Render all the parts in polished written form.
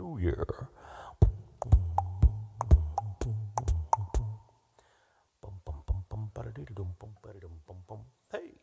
New Year. Hey.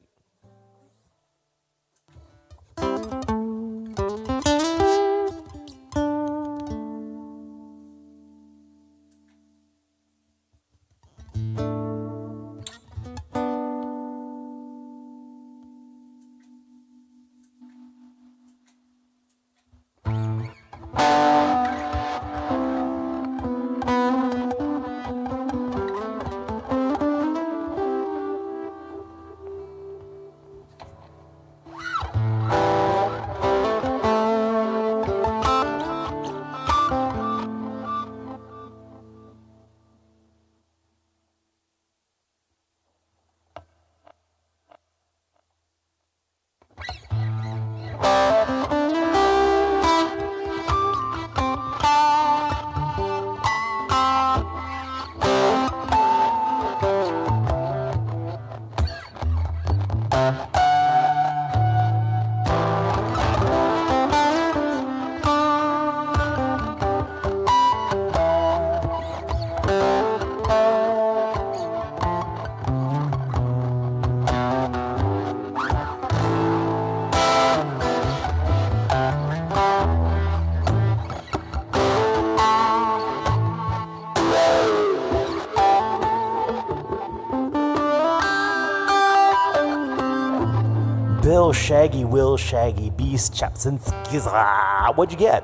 Bill, Shaggy, Will, Shaggy, Beast, Chapsinskis. What'd you get?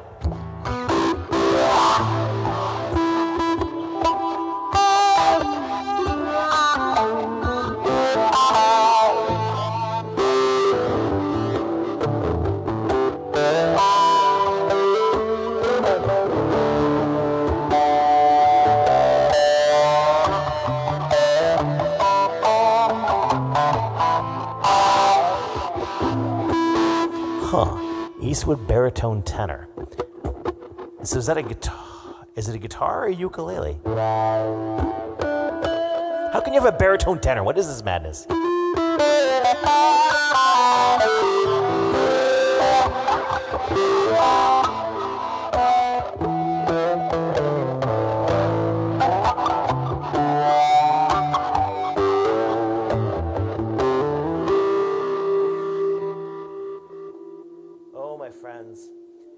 Eastwood baritone tenor. So is that a guitar? Is it a guitar or a ukulele? How can you have a baritone tenor? What is this madness?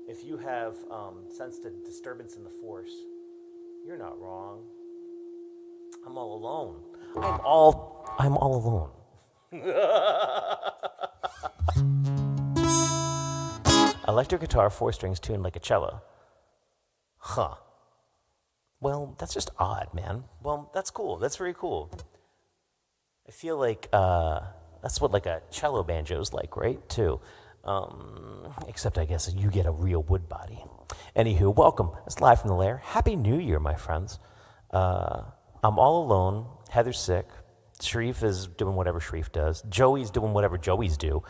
If you have sensed a disturbance in the force, you're not wrong. I'm all alone. I'm all alone. Electric guitar, 4 strings tuned like a cello. Huh. Well, that's just odd, man. Well, that's cool. That's very cool. I feel like that's what like a cello banjo's like, right? Too. Except I guess you get a real wood body. Anywho, welcome. It's live from the Lair. Happy New Year, my friends. I'm all alone. Heather's sick. Sharif is doing whatever Sharif does. Joey's doing whatever Joey's do.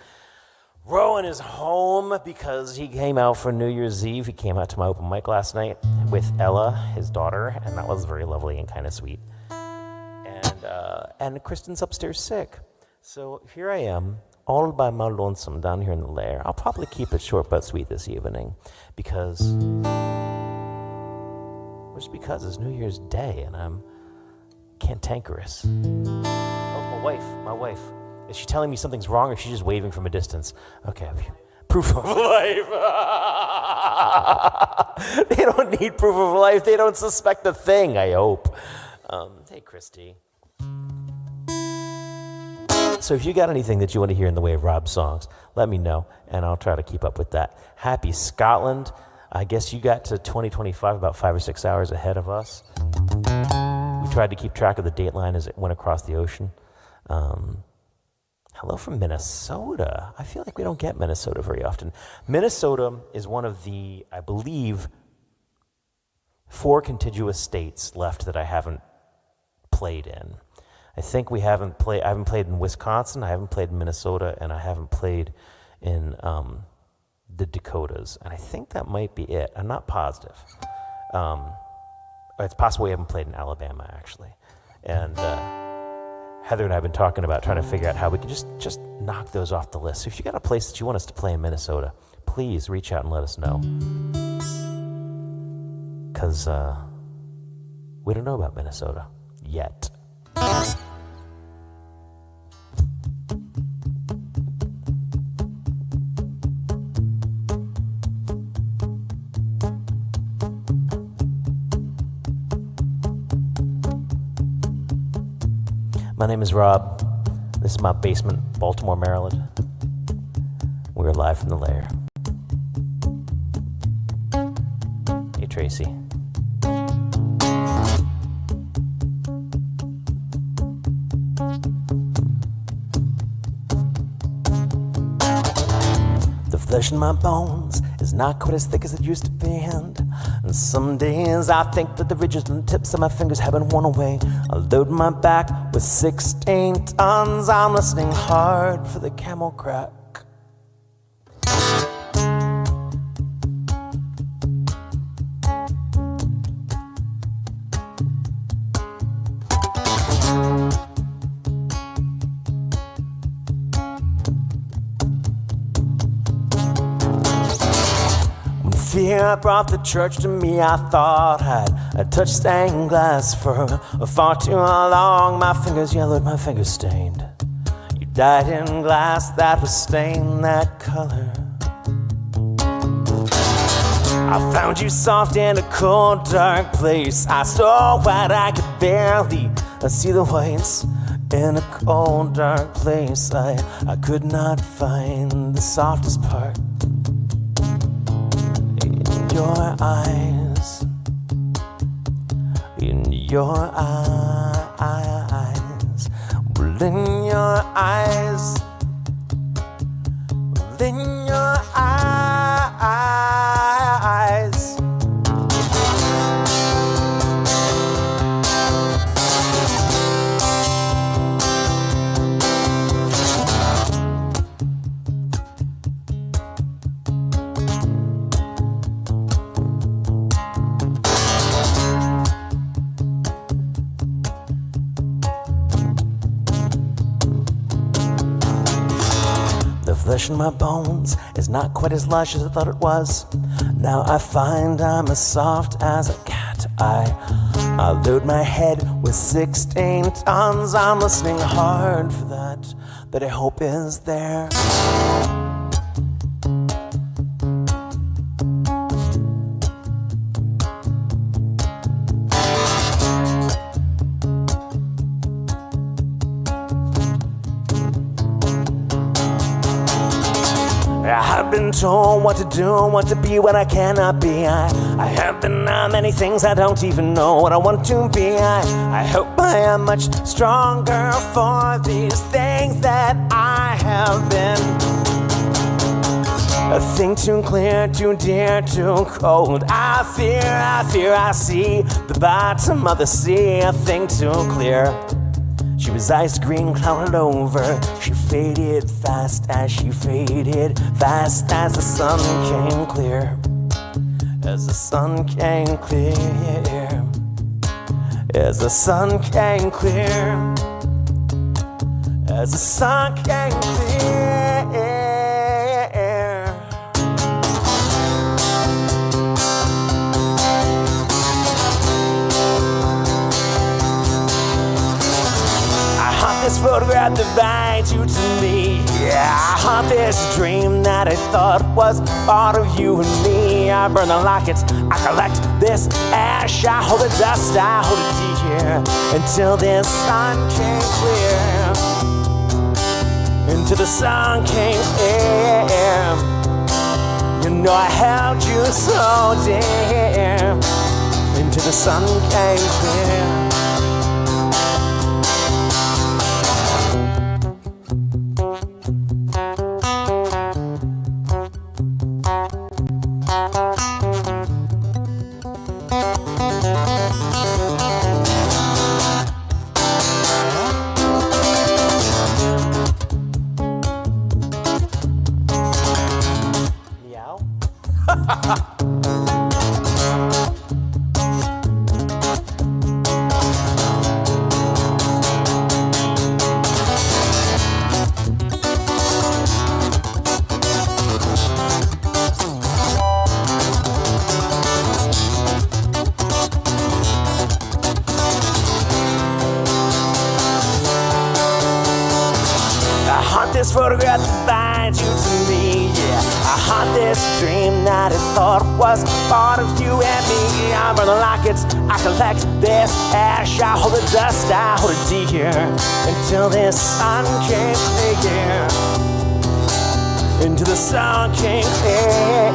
Rowan is home because he came out for New Year's Eve. He came out to my open mic last night with Ella, his daughter, and that was very lovely and kind of sweet. And Kristen's upstairs sick. So here I am, all by my lonesome down here in the Lair. I'll probably keep it short but sweet this evening because it's New Year's Day and I'm cantankerous. Oh, my wife. Is she telling me something's wrong or is she just waving from a distance? Okay, proof of life. They don't need proof of life. They don't suspect a thing, I hope. Hey, Christy. So if you got anything that you want to hear in the way of Rob's songs, let me know, and I'll try to keep up with that. Happy Scotland. I guess you got to 2025 about 5 or 6 hours ahead of us. We tried to keep track of the dateline as it went across the ocean. Hello from Minnesota. I feel like we don't get Minnesota very often. Minnesota is one of the, I believe, 4 contiguous states left that I haven't played in. I think I haven't played in Wisconsin, I haven't played in Minnesota, and I haven't played in the Dakotas. And I think that might be it. I'm not positive. It's possible we haven't played in Alabama, actually. And Heather and I have been talking about trying to figure out how we can just knock those off the list. So if you got a place that you want us to play in Minnesota, please reach out and let us know. because we don't know about Minnesota yet. My name is Rob. This is my basement, Baltimore, Maryland. We're live from the Lair. Hey, Tracy. The flesh in my bones is not quite as thick as it used to be, and some days I think that the ridges and the tips of my fingers have been worn away. I load my back with 16 tons. I'm listening hard for the camel crack. Fear brought the church to me. I thought I'd touched stained glass for far too long. My fingers yellowed, my fingers stained. You died in glass that was stained that color. I found you soft in a cold, dark place. I saw white, I could barely see the whites. In a cold, dark place, I could not find the softest part. Your eyes, in your eyes, well, in your eyes, well, in your eyes. The flesh in my bones is not quite as lush as I thought it was. Now I find I'm as soft as a cat. I load my head with 16 tons. I'm listening hard for that I hope is there. I've been told what to do, what to be, what I cannot be. I have been many things I don't even know what I want to be. I hope I am much stronger for these things that I have been. A thing too clear, too dear, too cold. I fear I see the bottom of the sea. A thing too clear. She was ice green, clouded over. She faded fast as she faded fast as the sun came clear. As the sun came clear. As the sun came clear. As the sun came clear. This photograph divides you to me. Yeah, I haunt this dream that I thought was part of you and me. I burn the lockets, I collect this ash. I hold the dust, I hold it dear until the sun came clear. Until the sun came clear. You know I held you so dear until the sun came clear. this photograph that binds you to me, yeah. I haunt this dream that I thought was part of you and me. I burn the lockets, I collect this ash, I hold the dust, I hold it dear, until this sun came clear. Into the sun came clear.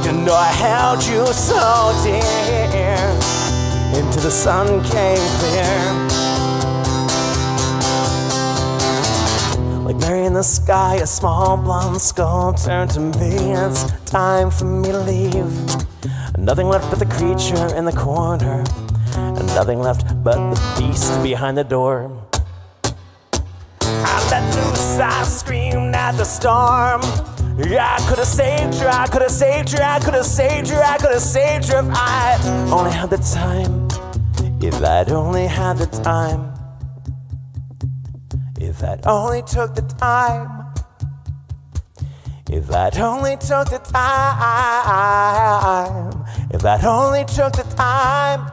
You know I held you so dear. Into the sun came clear. Like Mary in the sky, a small blonde skull turned to me. It's time for me to leave. Nothing left but the creature in the corner, and nothing left but the beast behind the door. I let loose, I screamed at the storm. I could have saved her, I could have saved her, I could have saved her, I could have saved her if I only had the time. If I'd only had the time. If I'd only took the time. If I'd only took the time. If I'd only took the time.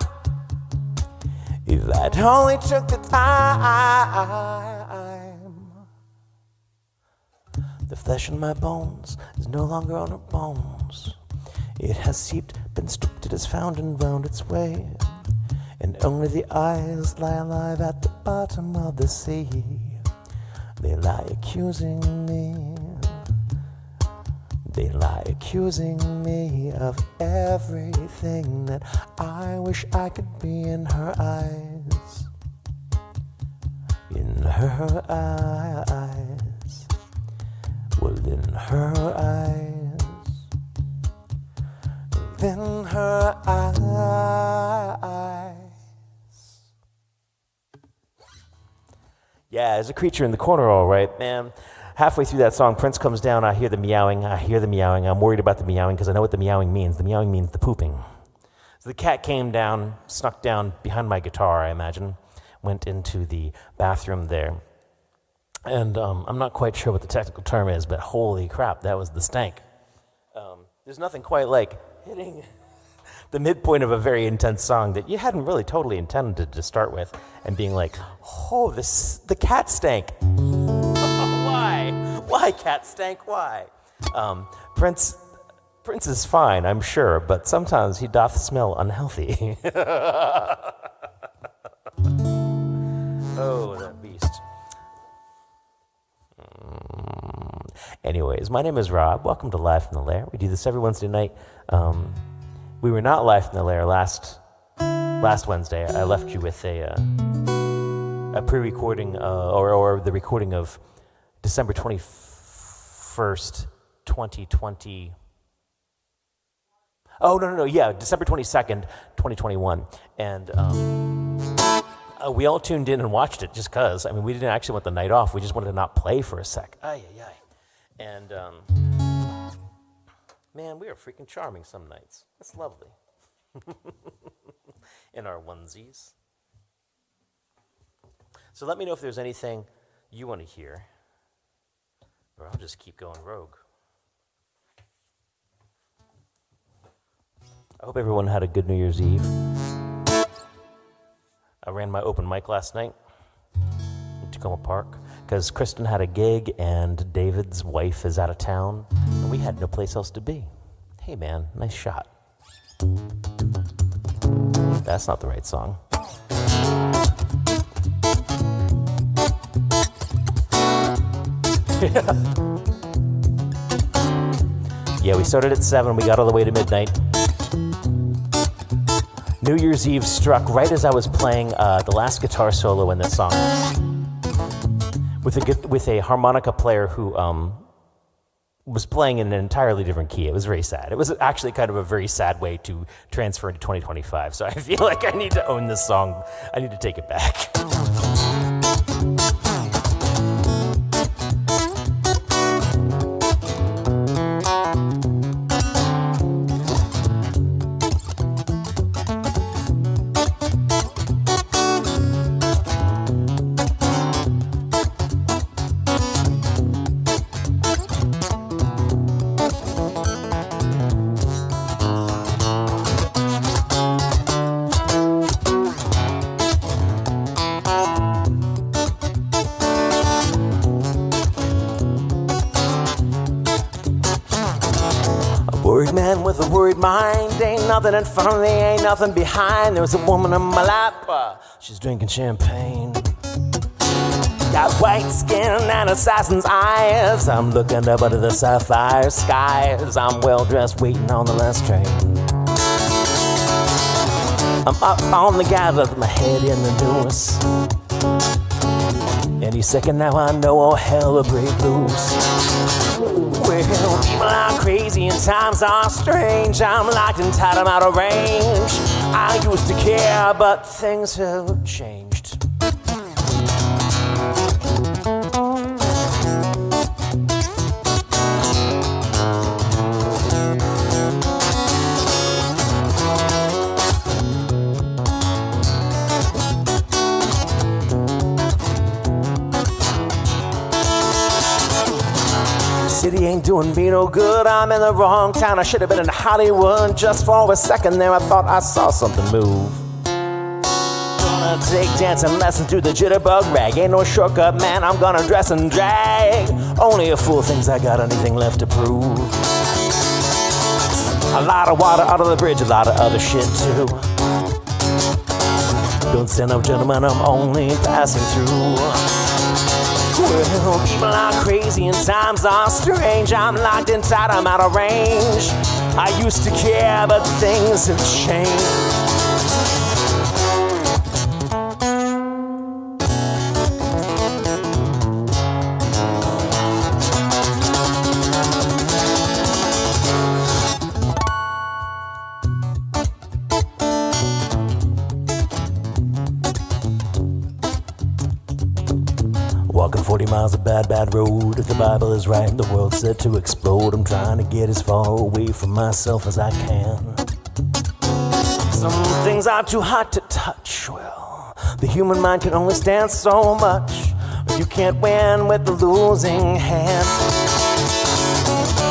If I'd only took the time. The flesh in my bones is no longer on her bones. It has seeped, been stripped, it has found and wound its way. And only the eyes lie alive at the bottom of the sea. They lie accusing me. They lie accusing me of everything that I wish I could be in her eyes. In her eyes. Well, in her eyes. In her eyes. Yeah, there's a creature in the corner, all right, man. Halfway through that song, Prince comes down, I hear the meowing, I'm worried about the meowing because I know what the meowing means. The meowing means the pooping. So the cat came down, snuck down behind my guitar, I imagine, went into the bathroom there. And I'm not quite sure what the technical term is, but holy crap, that was the stank. There's nothing quite like hitting the midpoint of a very intense song that you hadn't really totally intended to start with and being like, oh, the cat stank. Why? Why cat stank? Why? Prince is fine, I'm sure, but sometimes he doth smell unhealthy. Oh, that beast. Anyways, my name is Rob. Welcome to Live from the Lair. We do this every Wednesday night. We were not live from the Lair last Wednesday. I left you with a pre-recording or the recording of December 21st, 2020. Oh, no, yeah, December 22nd, 2021. And we all tuned in and watched it just because. I mean, we didn't actually want the night off. We just wanted to not play for a sec. Ay. And, man, we are freaking charming some nights. That's lovely. In our onesies. So let me know if there's anything you want to hear, or I'll just keep going rogue. I hope everyone had a good New Year's Eve. I ran my open mic last night in Tacoma Park because Kristen had a gig and David's wife is out of town, and we had no place else to be. Hey man, nice shot. That's not the right song. Yeah, we started at 7, we got all the way to midnight. New Year's Eve struck right as I was playing the last guitar solo in this song with a harmonica player who was playing in an entirely different key. It was very sad. It was actually kind of a very sad way to transfer into 2025. So I feel like I need to own this song. I need to take it back. sweet mind. Ain't nothing in front of me, ain't nothing behind. There's a woman in my lap, she's drinking champagne. Got white skin and assassin's eyes. I'm looking up under the sapphire skies. I'm well dressed, waiting on the last train. I'm up on the gas with my head in the noose. Any second now I know all hell will break loose. Well, people are crazy and times are strange. I'm locked and tied, I'm out of range. I used to care, but things have changed. City ain't doing me no good. I'm in the wrong town. I should have been in Hollywood. Just for a second there I thought I saw something move. Gonna take dancing lessons through the jitterbug rag. Ain't no shortcut, man, I'm gonna dress and drag. Only a fool thinks I got anything left to prove. A lot of water out of the bridge, a lot of other shit too. Don't stand up, gentlemen, I'm only passing through. Well, people are crazy and times are strange. I'm locked inside, I'm out of range. I used to care, but things have changed. Walking 40 miles of bad, bad road. If the Bible is right, the world's set to explode. I'm trying to get as far away from myself as I can. Some things are too hot to touch. Well, the human mind can only stand so much. You can't win with the losing hand.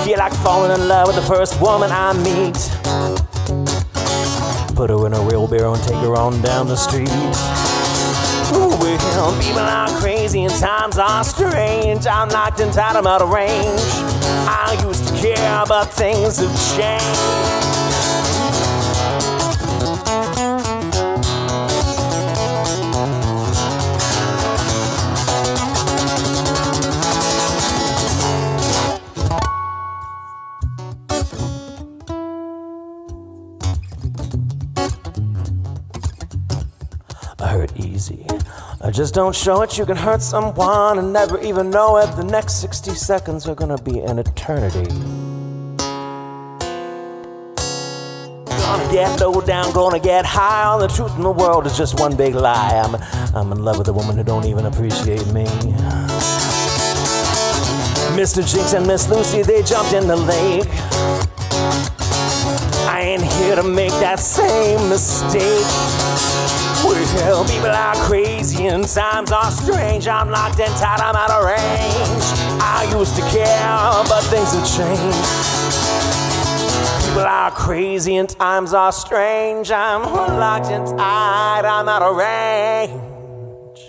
Feel like falling in love with the first woman I meet. Put her in a wheelbarrow and take her on down the street. Well, people are crazy and times are strange. I'm locked and tied, I'm out of range. I used to care, but things have changed. I hurt easy. I just don't show it. You can hurt someone and never even know it. The next 60 seconds are gonna be an eternity. Gonna get low down, gonna get high. All the truth in the world is just one big lie. I'm in love with a woman who don't even appreciate me. Mr. Jinx and Miss Lucy, they jumped in the lake. I ain't here to make that same mistake. Well, people are crazy and times are strange. I'm locked and tied, I'm out of range. I used to care, but things have changed. People are crazy and times are strange. I'm locked and tied, I'm out of range.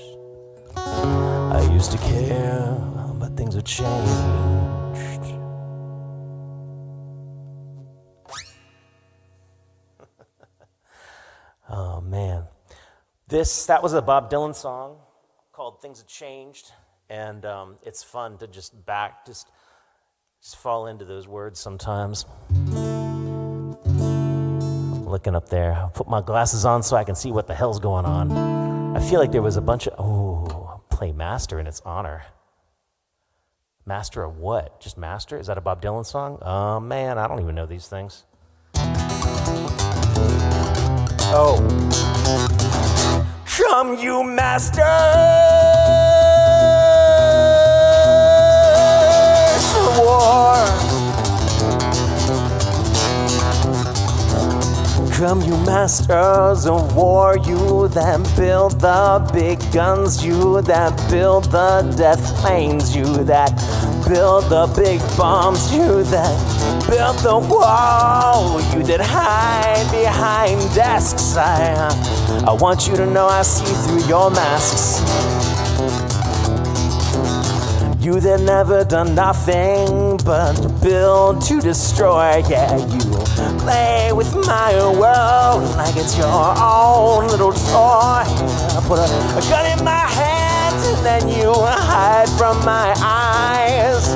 I used to care, but things have changed. Oh, man. That was a Bob Dylan song called Things Have Changed, and it's fun to just fall into those words sometimes. I'm looking up there. I'll put my glasses on so I can see what the hell's going on. I feel like there was a bunch of, play Master in its honor. Master of what? Just Master? Is that a Bob Dylan song? Oh, man, I don't even know these things. Oh. Come, you masters of war. Come, you masters of war, you that build the big guns, you that build the death planes, you that build the big bombs, you that build the wall, you that hide behind desks. I want you to know I see through your masks. You that never done nothing but build to destroy. Yeah, you play with my world like it's your own little toy. I put a gun in my hand and then you hide from my eyes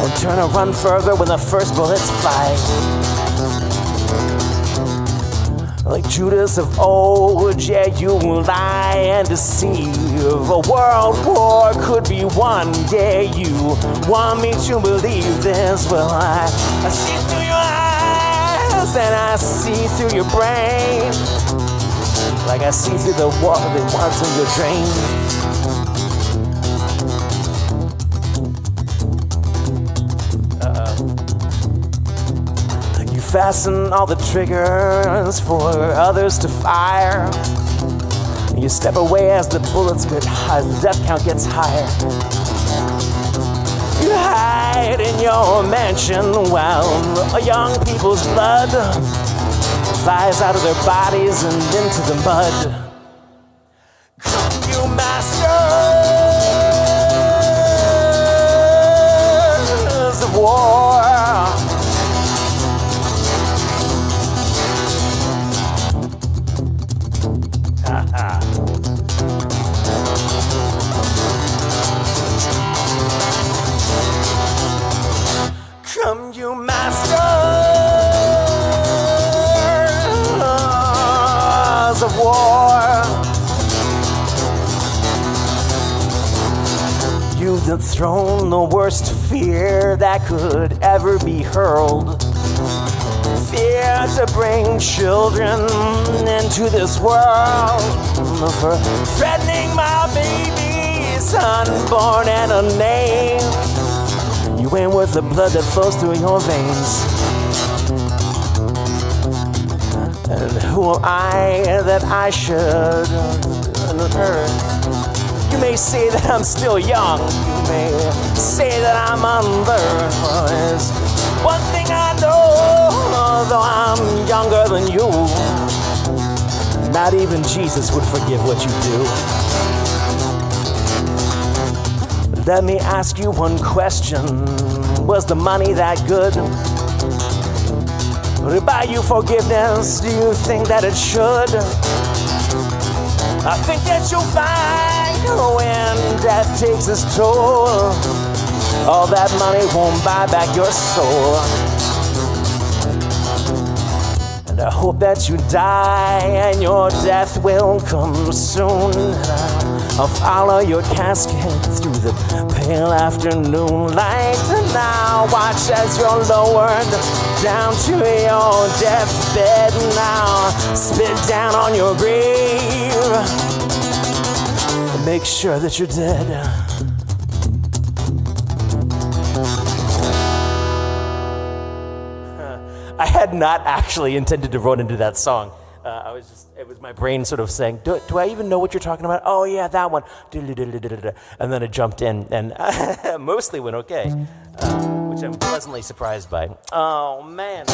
and turn and run further when the first bullets fly. Like Judas of old, yeah, you lie and deceive. A world war could be won, yeah, you want me to believe this. Well, I see through your eyes and I see through your brain, like I see through the ones in your dreams. Fasten all the triggers for others to fire. You step away as the bullets get high, the death count gets higher. You hide in your mansion while young people's blood flies out of their bodies and into the mud. Come, you masters of war. Come, you masters of war. You've dethroned the worst fear that could ever be hurled. Fear to bring children into this world, for threatening my babies unborn and unnamed. You ain't worth the blood that flows through your veins. And who am I that I should hurt? You may say that I'm still young. You may say that I'm unlearned. Well, there's one thing I know, though I'm younger than you, not even Jesus would forgive what you do. Let me ask you one question. Was the money that good? Would it buy you forgiveness? Do you think that it should? I think that you'll find when death takes its toll, all that money won't buy back your soul. And I hope that you die and your death will come soon. I'll follow your casket through the pale afternoon light. And now watch as you're lowered down to your deathbed. Now spit down on your grave and make sure that you're dead. I had not actually intended to run into that song. It was my brain sort of saying, do I even know what you're talking about? Oh yeah, that one. And then it jumped in and mostly went okay, which I'm pleasantly surprised by. Oh man.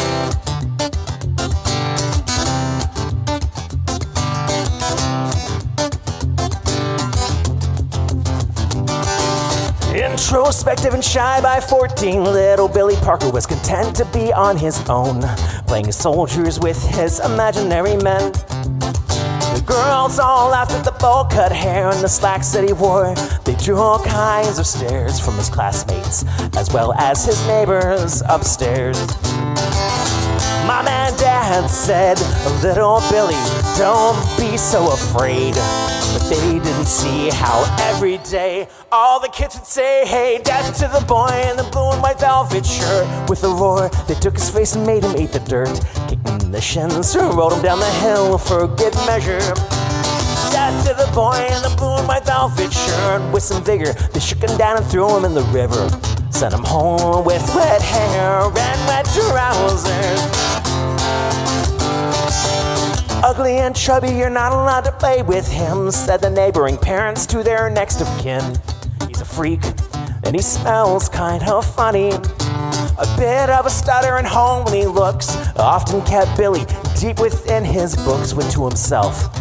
Introspective and shy by 14, little Billy Parker was content to be on his own, playing soldiers with his imaginary men. The girls all laughed at the bowl-cut hair and the slacks that he wore. They drew all kinds of stares from his classmates, as well as his neighbors upstairs. Mom and Dad said, little Billy, don't be so afraid. But they didn't see how every day all the kids would say, hey, death to the boy in the blue and white velvet shirt. With a roar, they took his face and made him eat the dirt. Kicked him in the shins, rolled him down the hill for good measure. Death to the boy in the blue and white velvet shirt. With some vigor, they shook him down and threw him in the river. Sent him home with wet hair and wet trousers. Ugly and chubby, you're not allowed to play with him, said the neighboring parents to their next of kin. He's a freak, and he smells kind of funny. A bit of a stutter and homely looks often kept Billy deep within his books, when to himself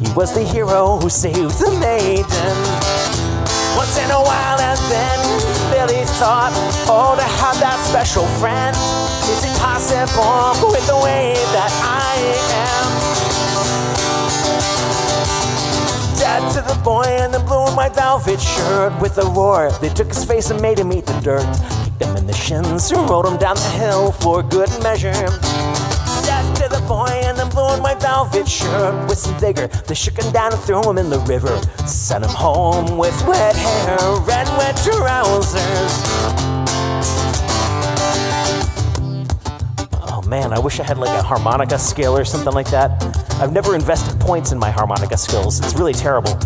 he was the hero who saved the maiden. Once in a while, and then Billy thought, oh, to have that special friend. Is it possible with the way that I am? Dead to the boy in the blue and white velvet shirt. With a roar, they took his face and made him eat the dirt. Kicked him in the shins and rolled him down the hill for good measure. Death to the boy in the blue and white velvet shirt. With some vigor, they shook him down and threw him in the river. Sent him home with wet hair and wet trousers. Oh man, I wish I had like a harmonica skill or something like that. I've never invested points in my harmonica skills. It's really terrible.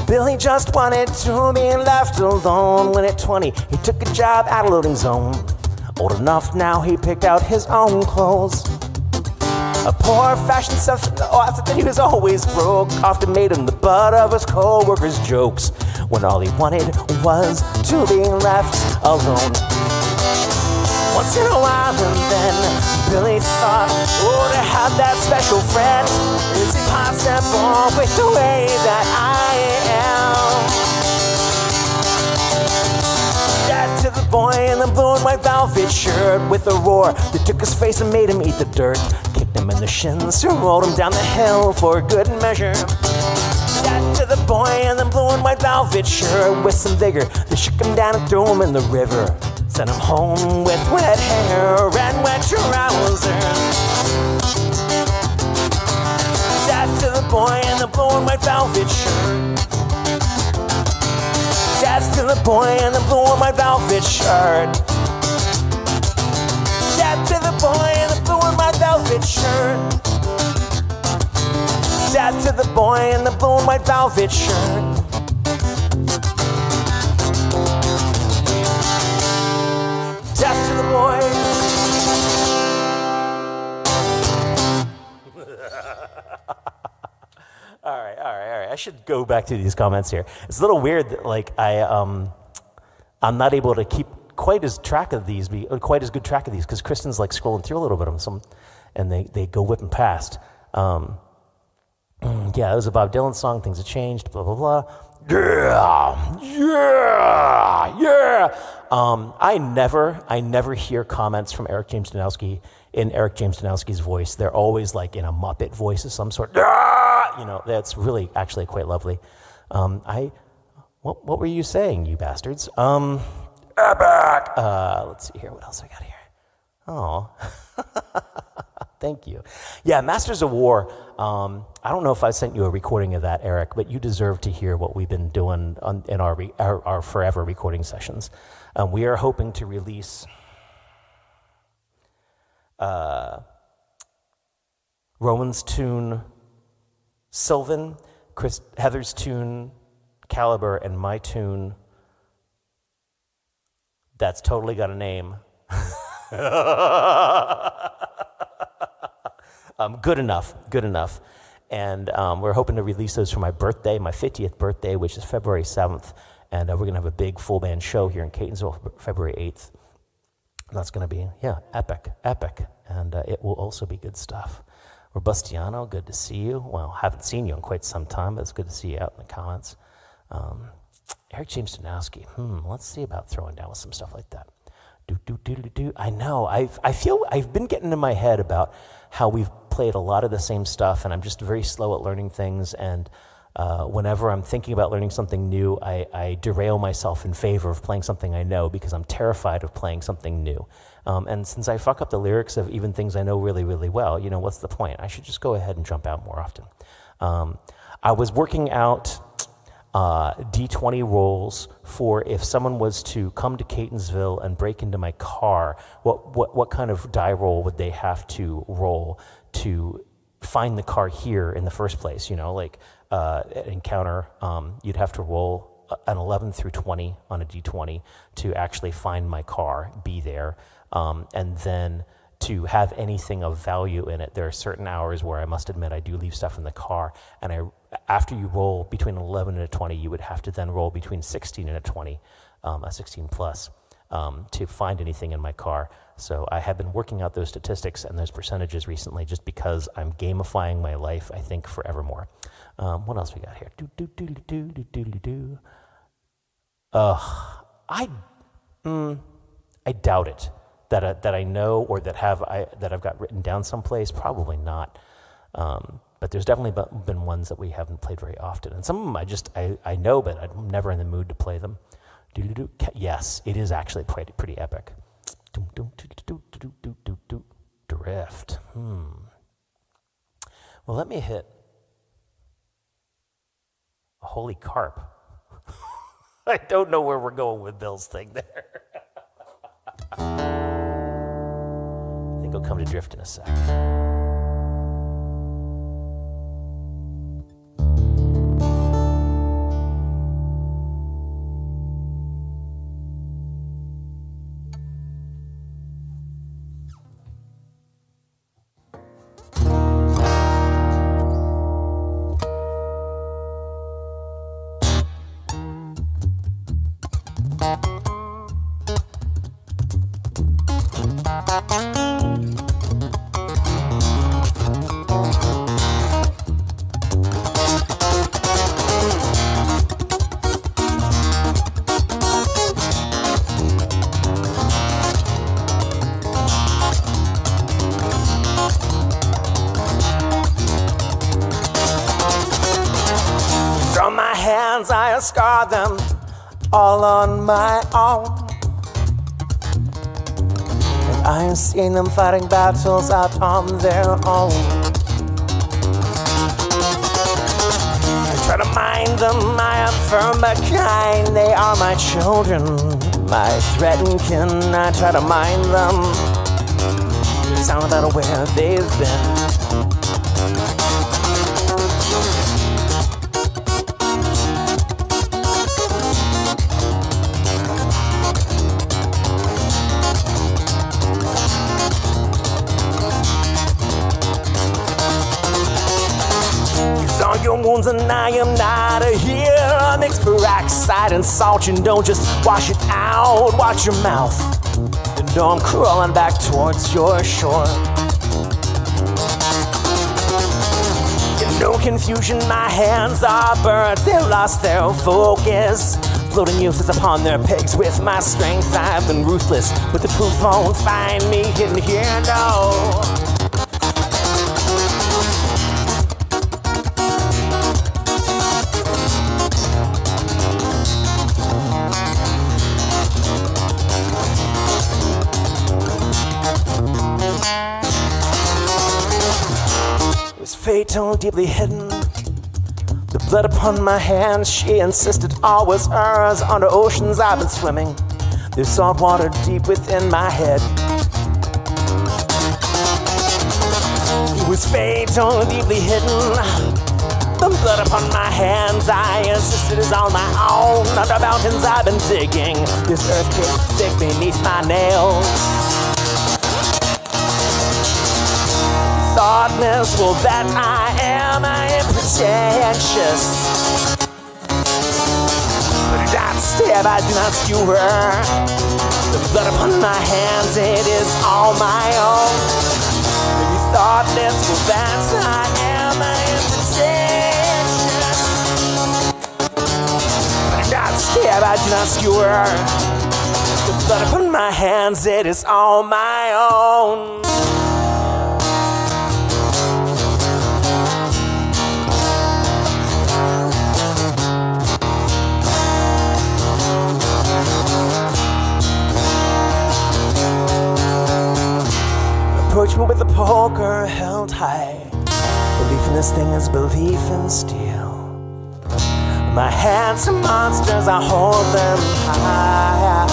Billy just wanted to be left alone when at 20 he took a job at a loading zone. Old enough now he picked out his own clothes. A poor fashion stuff, after that he was always broke. Often made him the butt of his co-workers' jokes when all he wanted was to be left alone. Once in a while and then Billy thought, oh, to have that special friend. Is it possible with the way that I am? Death to the boy in the blue and white velvet shirt. With a roar, they took his face and made him eat the dirt. Kicked him in the shins and rolled him down the hill for good measure. Death to the boy in the blue and white velvet shirt. With some vigor, they shook him down and threw him in the river. Sent him home with wet hair and wet trousers. Death to the boy in the blue and white velvet shirt. Death to the boy in the blue and white velvet shirt. Death to the boy in the blue and white velvet shirt. Death to the boy in the blue and white velvet shirt. Death to the boy. All right. I should go back to these comments here. It's a little weird that like I'm not able to keep quite as good track of these because Kristen's like scrolling through a little bit of them, and they go whipping past. Yeah, it was a Bob Dylan song. Things have changed. Blah blah blah. Yeah. I never hear comments from Eric James Danowski in Eric James Danowski's voice. They're always like in a Muppet voice of some sort. You know, that's really actually quite lovely. What were you saying, you bastards? Let's see here. What else I got here? Oh, thank you. Yeah, Masters of War. I don't know if I sent you a recording of that, Eric, but you deserve to hear what we've been doing in our forever recording sessions. We are hoping to release Rowan's tune Sylvan, Heather's tune Caliber, and my tune that's totally got a name. Good enough. And we're hoping to release those for my birthday, my 50th birthday, which is February 7th. And we're going to have a big full band show here in Catonsville, February 8th. And that's going to be, epic. And it will also be good stuff. Robustiano, good to see you. Well, haven't seen you in quite some time, but it's good to see you out in the comments. Eric James Danowski, let's see about throwing down with some stuff like that. I know, I feel I've been getting in my head about how we've played a lot of the same stuff, and I'm just very slow at learning things, and whenever I'm thinking about learning something new, I derail myself in favor of playing something I know because I'm terrified of playing something new. And since I fuck up the lyrics of even things I know really, really well, what's the point? I should just go ahead and jump out more often. I was working out D20 rolls for if someone was to come to Catonsville and break into my car, what kind of die roll would they have to roll to find the car here in the first place? An encounter, you'd have to roll an 11 through 20 on a D20 to actually find my car, be there, and then to have anything of value in it. There are certain hours where I must admit I do leave stuff in the car, and after you roll between 11 and a 20, you would have to then roll between 16 and a 20, a 16 plus, to find anything in my car. So I have been working out those statistics and those percentages recently just because I'm gamifying my life, I think, forevermore. What else we got here? I doubt it that I know or that I've got written down someplace. Probably not. But there's definitely been ones that we haven't played very often, and some of them I know, but I'm never in the mood to play them. Yes, it is actually pretty epic. Drift. Well, let me hit a holy carp. I don't know where we're going with Bill's thing there. I think I'll come to drift in a sec. From my hands I scar them all on my own, and I have seen them fighting battles out on their own. I try to mind them, I am from a kind, they are my children, my threat and kin. I try to mind them, sound about where they've been. Your wounds and I am not a healer. Mix peroxide and salt, you don't just wash it out. Watch your mouth, you know I'm crawling back towards your shore. In no confusion, my hands are burnt, they lost their focus. Floating useless upon their pegs with my strength. I've been ruthless, but the truth won't find me hidden here, no. Fatal, deeply hidden. The blood upon my hands, she insisted all was hers. Under oceans I've been swimming, there's salt water deep within my head. It was fatal, deeply hidden. The blood upon my hands, I insisted is on my own. Under mountains I've been digging, this earthquake thick beneath my nails. Thoughtless, well that I am pretentious. But I don't stab, I do not skewer. The blood upon my hands, it is all my own. Maybe thoughtless, well that I am pretentious. But I don't stab, I do not skewer. The blood upon my hands, it is all my own. Approach me with a poker held high. Belief in this thing is belief in steel. My hands are monsters, I hold them high.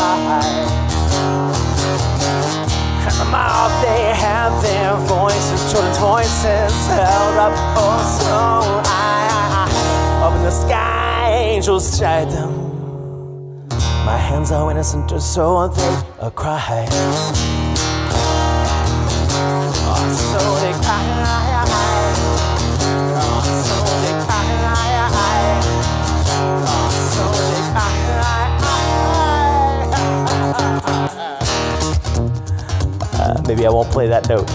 At my mouth they have their voices, children's voices held up oh so high. Up in the sky, angels chide them. My hands are innocent, so they cry. So they cry, so they cry, so they cry. maybe I won't play that note.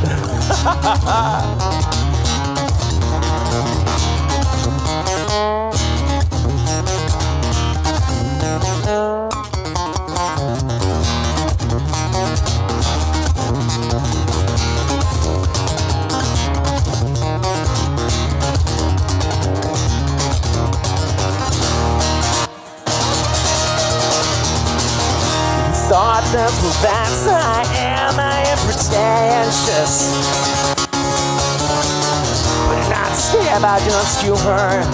Thought that's who that's I am pretentious. But not scared about just you hurt.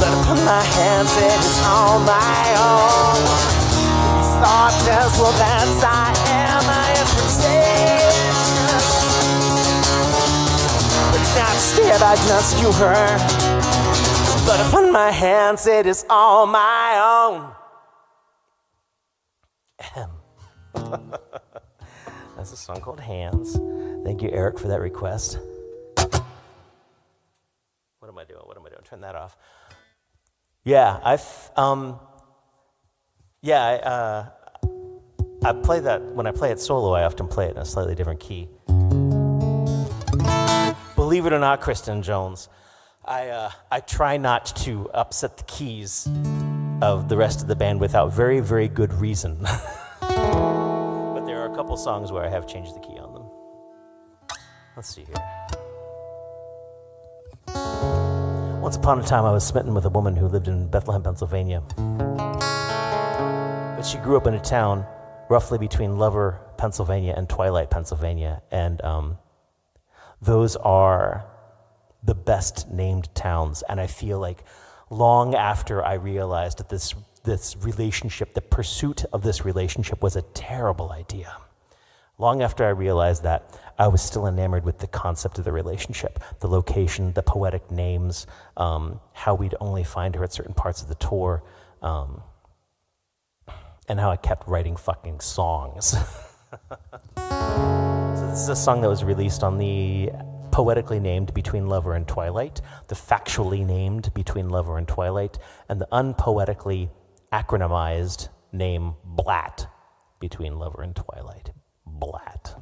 But upon my hands it is all my own. Thought that's who that's I am pretentious. But not scared about just you hurt. But upon my hands it is all my own. That's a song called Hands. Thank you, Eric, for that request. What am I doing? Turn that off. Yeah, I play that when I play it solo. I often play it in a slightly different key. Believe it or not, Kristen Jones, I try not to upset the keys of the rest of the band without very, very good reason. But there are a couple songs where I have changed the key on them. Let's see here. Once upon a time, I was smitten with a woman who lived in Bethlehem, Pennsylvania. But she grew up in a town roughly between Lover, Pennsylvania, and Twilight, Pennsylvania. And those are the best named towns. And I feel like long after I realized that this relationship, the pursuit of this relationship was a terrible idea. Long after I realized that, I was still enamored with the concept of the relationship, the location, the poetic names, how we'd only find her at certain parts of the tour, and how I kept writing fucking songs. So this is a song that was released on the poetically named Between Lover and Twilight, the factually named Between Lover and Twilight, and the unpoetically acronymized name Blatt, Between Lover and Twilight. Blatt.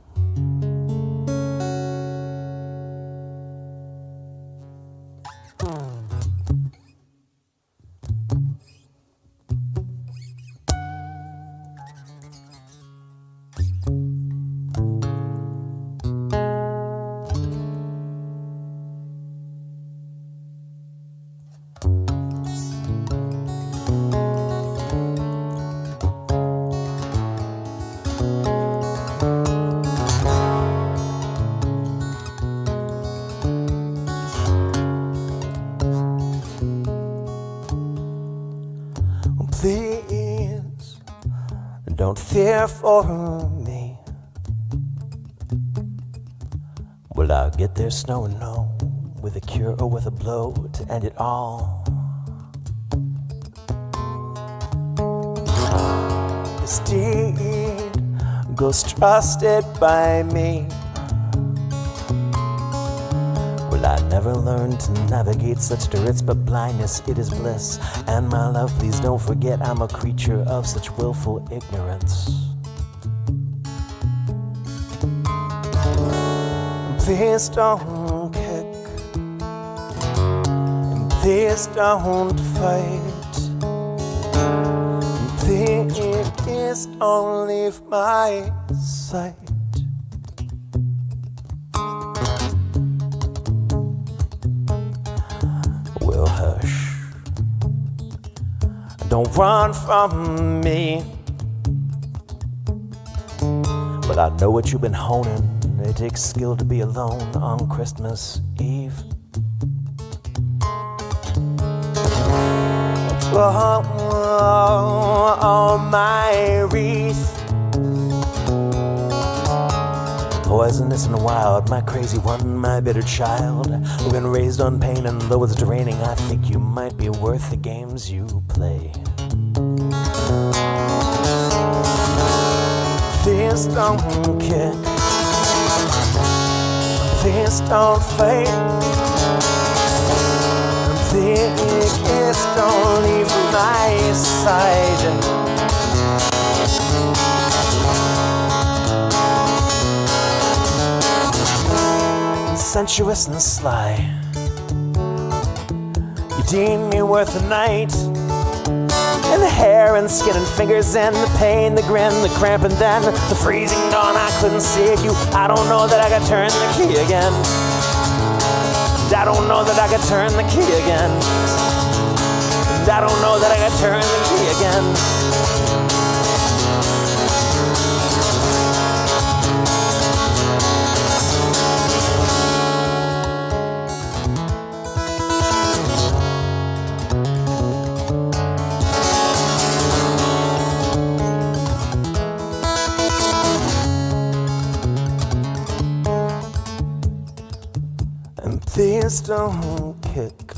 Please, don't fear for me. Will I get there, snow and no, with a cure or with a blow to end it all? This deed goes trusted by me. I never learned to navigate such spirits, but blindness, it is bliss. And my love, please don't forget, I'm a creature of such willful ignorance. Please don't kick, and please don't fight, and please don't leave my sight. Hush. Don't run from me. But I know what you've been honing. It takes skill to be alone on Christmas Eve. Oh, my wreath. Poisonous and wild, my crazy one, my bitter child. We've been raised on pain, and though it's draining, I think you might be worth the games you play. Please don't kick, please don't fight, please don't leave my side. sensuous and sly. You deem me worth a night, and the hair and skin and fingers and the pain, the grin, the cramp, and then the freezing dawn. I couldn't save you. I don't know that I could turn the key again. I don't know that I could turn the key again. I don't know that I could turn the key again. Please don't kick,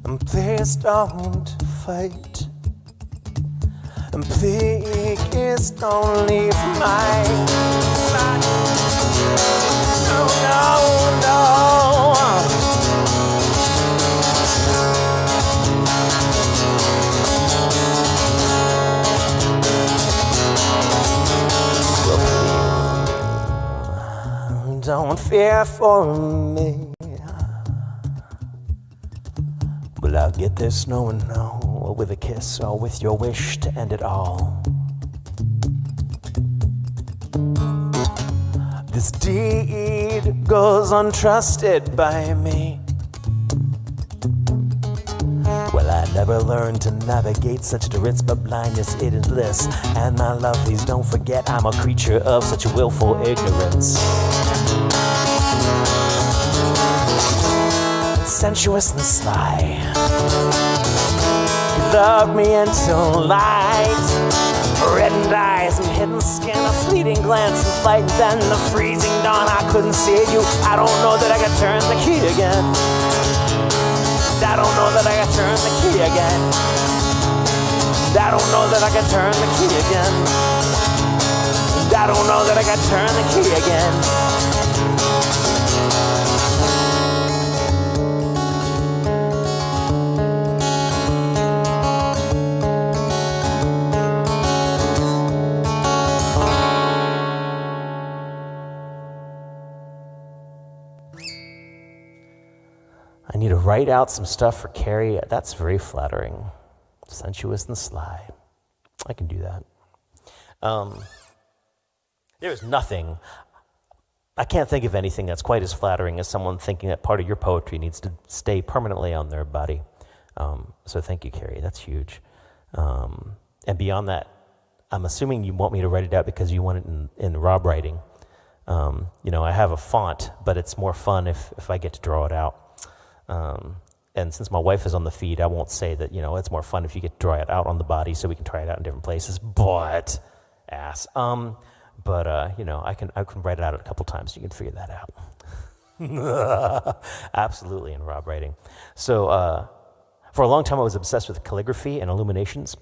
and please don't fight, and please don't leave my side. No, no, no. Don't fear for me. Will I get this? No and no. Or with a kiss, or with your wish to end it all. This deed goes untrusted by me. Well, I never learned to navigate such derits, but blindness it is bliss. And my love, please don't forget, I'm a creature of such willful ignorance. Sensuous and sly, you loved me until light. Reddened eyes and hidden skin, a fleeting glance and flight, and then the freezing dawn. I couldn't save you. I don't know that I could turn the key again. I don't know that I could turn the key again. I don't know that I could turn the key again. I don't know that I could turn the key again. I need to write out some stuff for Carrie. That's very flattering. Sensuous and sly. I can do that. There's nothing. I can't think of anything that's quite as flattering as someone thinking that part of your poetry needs to stay permanently on their body. So thank you, Carrie. That's huge. And beyond that, I'm assuming you want me to write it out because you want it in Rob writing. I have a font, but it's more fun if I get to draw it out. And since my wife is on the feed, I won't say that, it's more fun if you get to draw it out on the body so we can try it out in different places, but I can write it out a couple times. You can figure that out. Absolutely in Rob writing. So for a long time, I was obsessed with calligraphy and illuminations.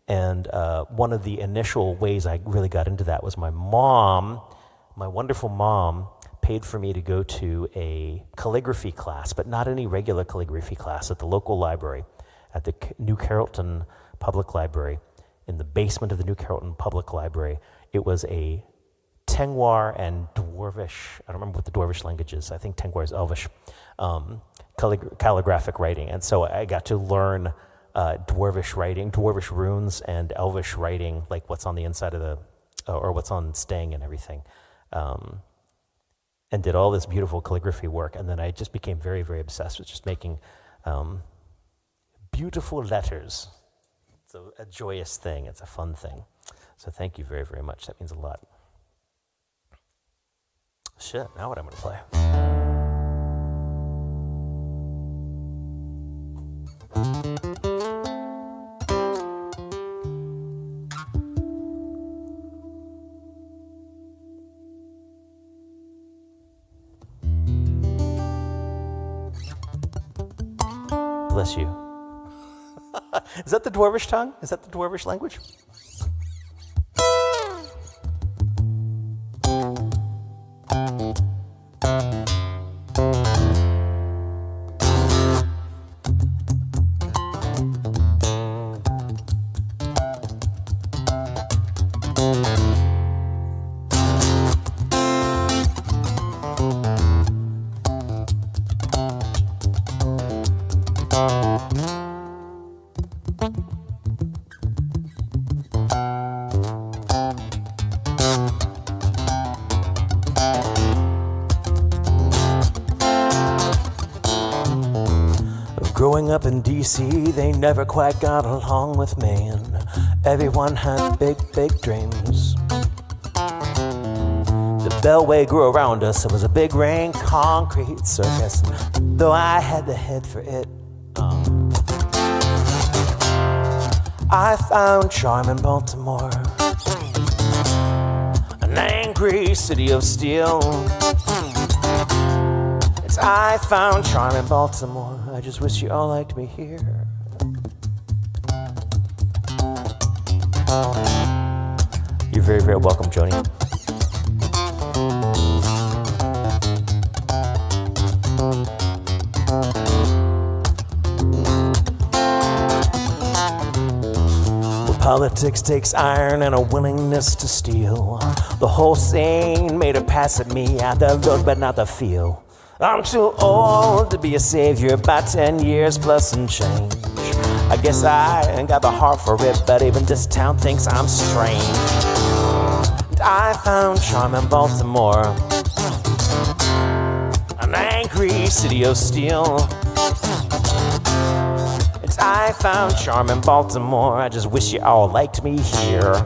And one of the initial ways I really got into that was my wonderful mom, paid for me to go to a calligraphy class, but not any regular calligraphy class, at the local library, at the New Carrollton Public Library, in the basement of the New Carrollton Public Library. It was a Tengwar and Dwarvish, I don't remember what the Dwarvish language is, I think Tengwar is Elvish, calligraphic writing. And so I got to learn Dwarvish writing, Dwarvish runes, and Elvish writing, like what's on the inside of or what's on Stang and everything. And did all this beautiful calligraphy work, and then I just became very, very obsessed with just making beautiful letters. It's a joyous thing. It's a fun thing. So thank you very, very much. That means a lot. Shit, now what I'm going to play. Bless you. Is that the Dwarvish tongue? Is that the Dwarvish language? Growing up in D.C., they never quite got along with me, and everyone had big, big dreams. The Beltway grew around us, it was a big rain concrete circus, though I had the head for it. I found charm in Baltimore, an angry city of steel. I found charm in Baltimore. I just wish you all liked me here. You're very, very welcome, Joni. Well, politics takes iron and a willingness to steal. The whole scene made a pass at me at the look but not the feel. I'm too old to be a savior, about 10 years plus some change. I guess I ain't got the heart for it, but even this town thinks I'm strange. And I found charm in Baltimore, an angry city of steel. And I found charm in Baltimore, I just wish you all liked me here.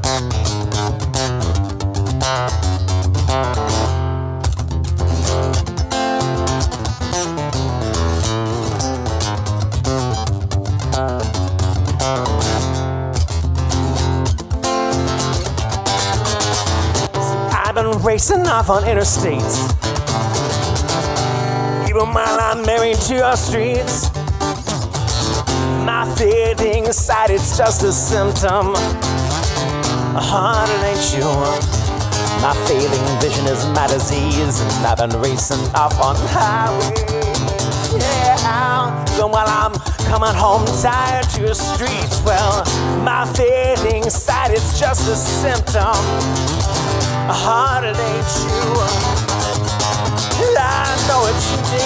Racing off on interstates, even while I'm married to our streets. My fading sight, it's just a symptom. A heart, it ain't you. My failing vision is my disease, and I've been racing off on highways. Yeah, so while I'm coming home tired to the streets, well, my fading sight, it's just a symptom. A heart, it ain't you. I know it's me.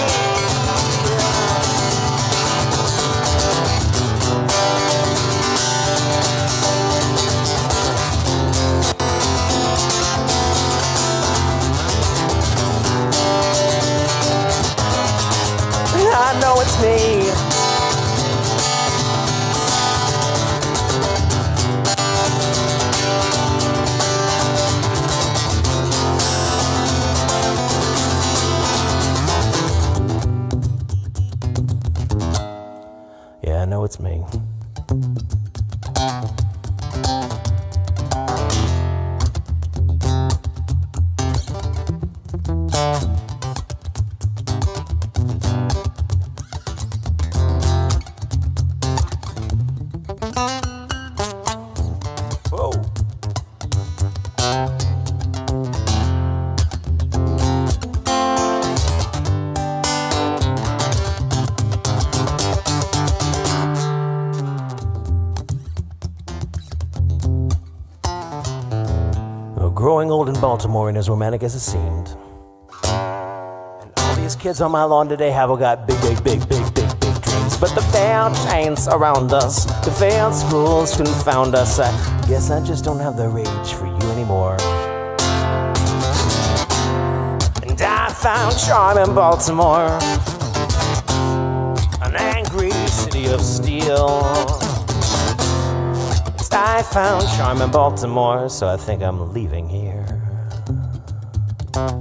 I know it's me. I know it's me. Whoa. Growing old in Baltimore ain't as romantic as it seemed. And all these kids on my lawn today have all got big dreams. But the failed chains around us, the failed schools confound us. I guess I just don't have the rage for you anymore. And I found charm in Baltimore, an angry city of steel. I found charm in Baltimore, so I think I'm leaving here. I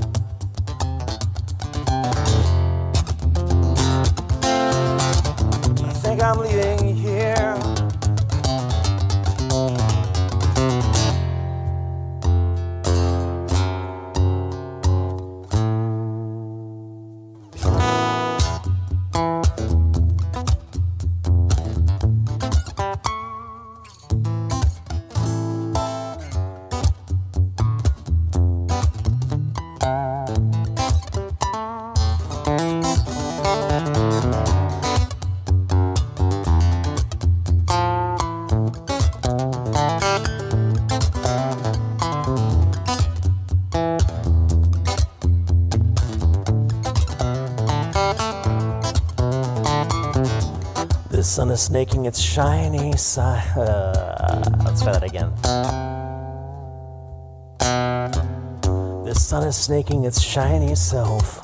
think I'm leaving here. The sun is snaking its shiny side. Let's try that again. The sun is snaking its shiny self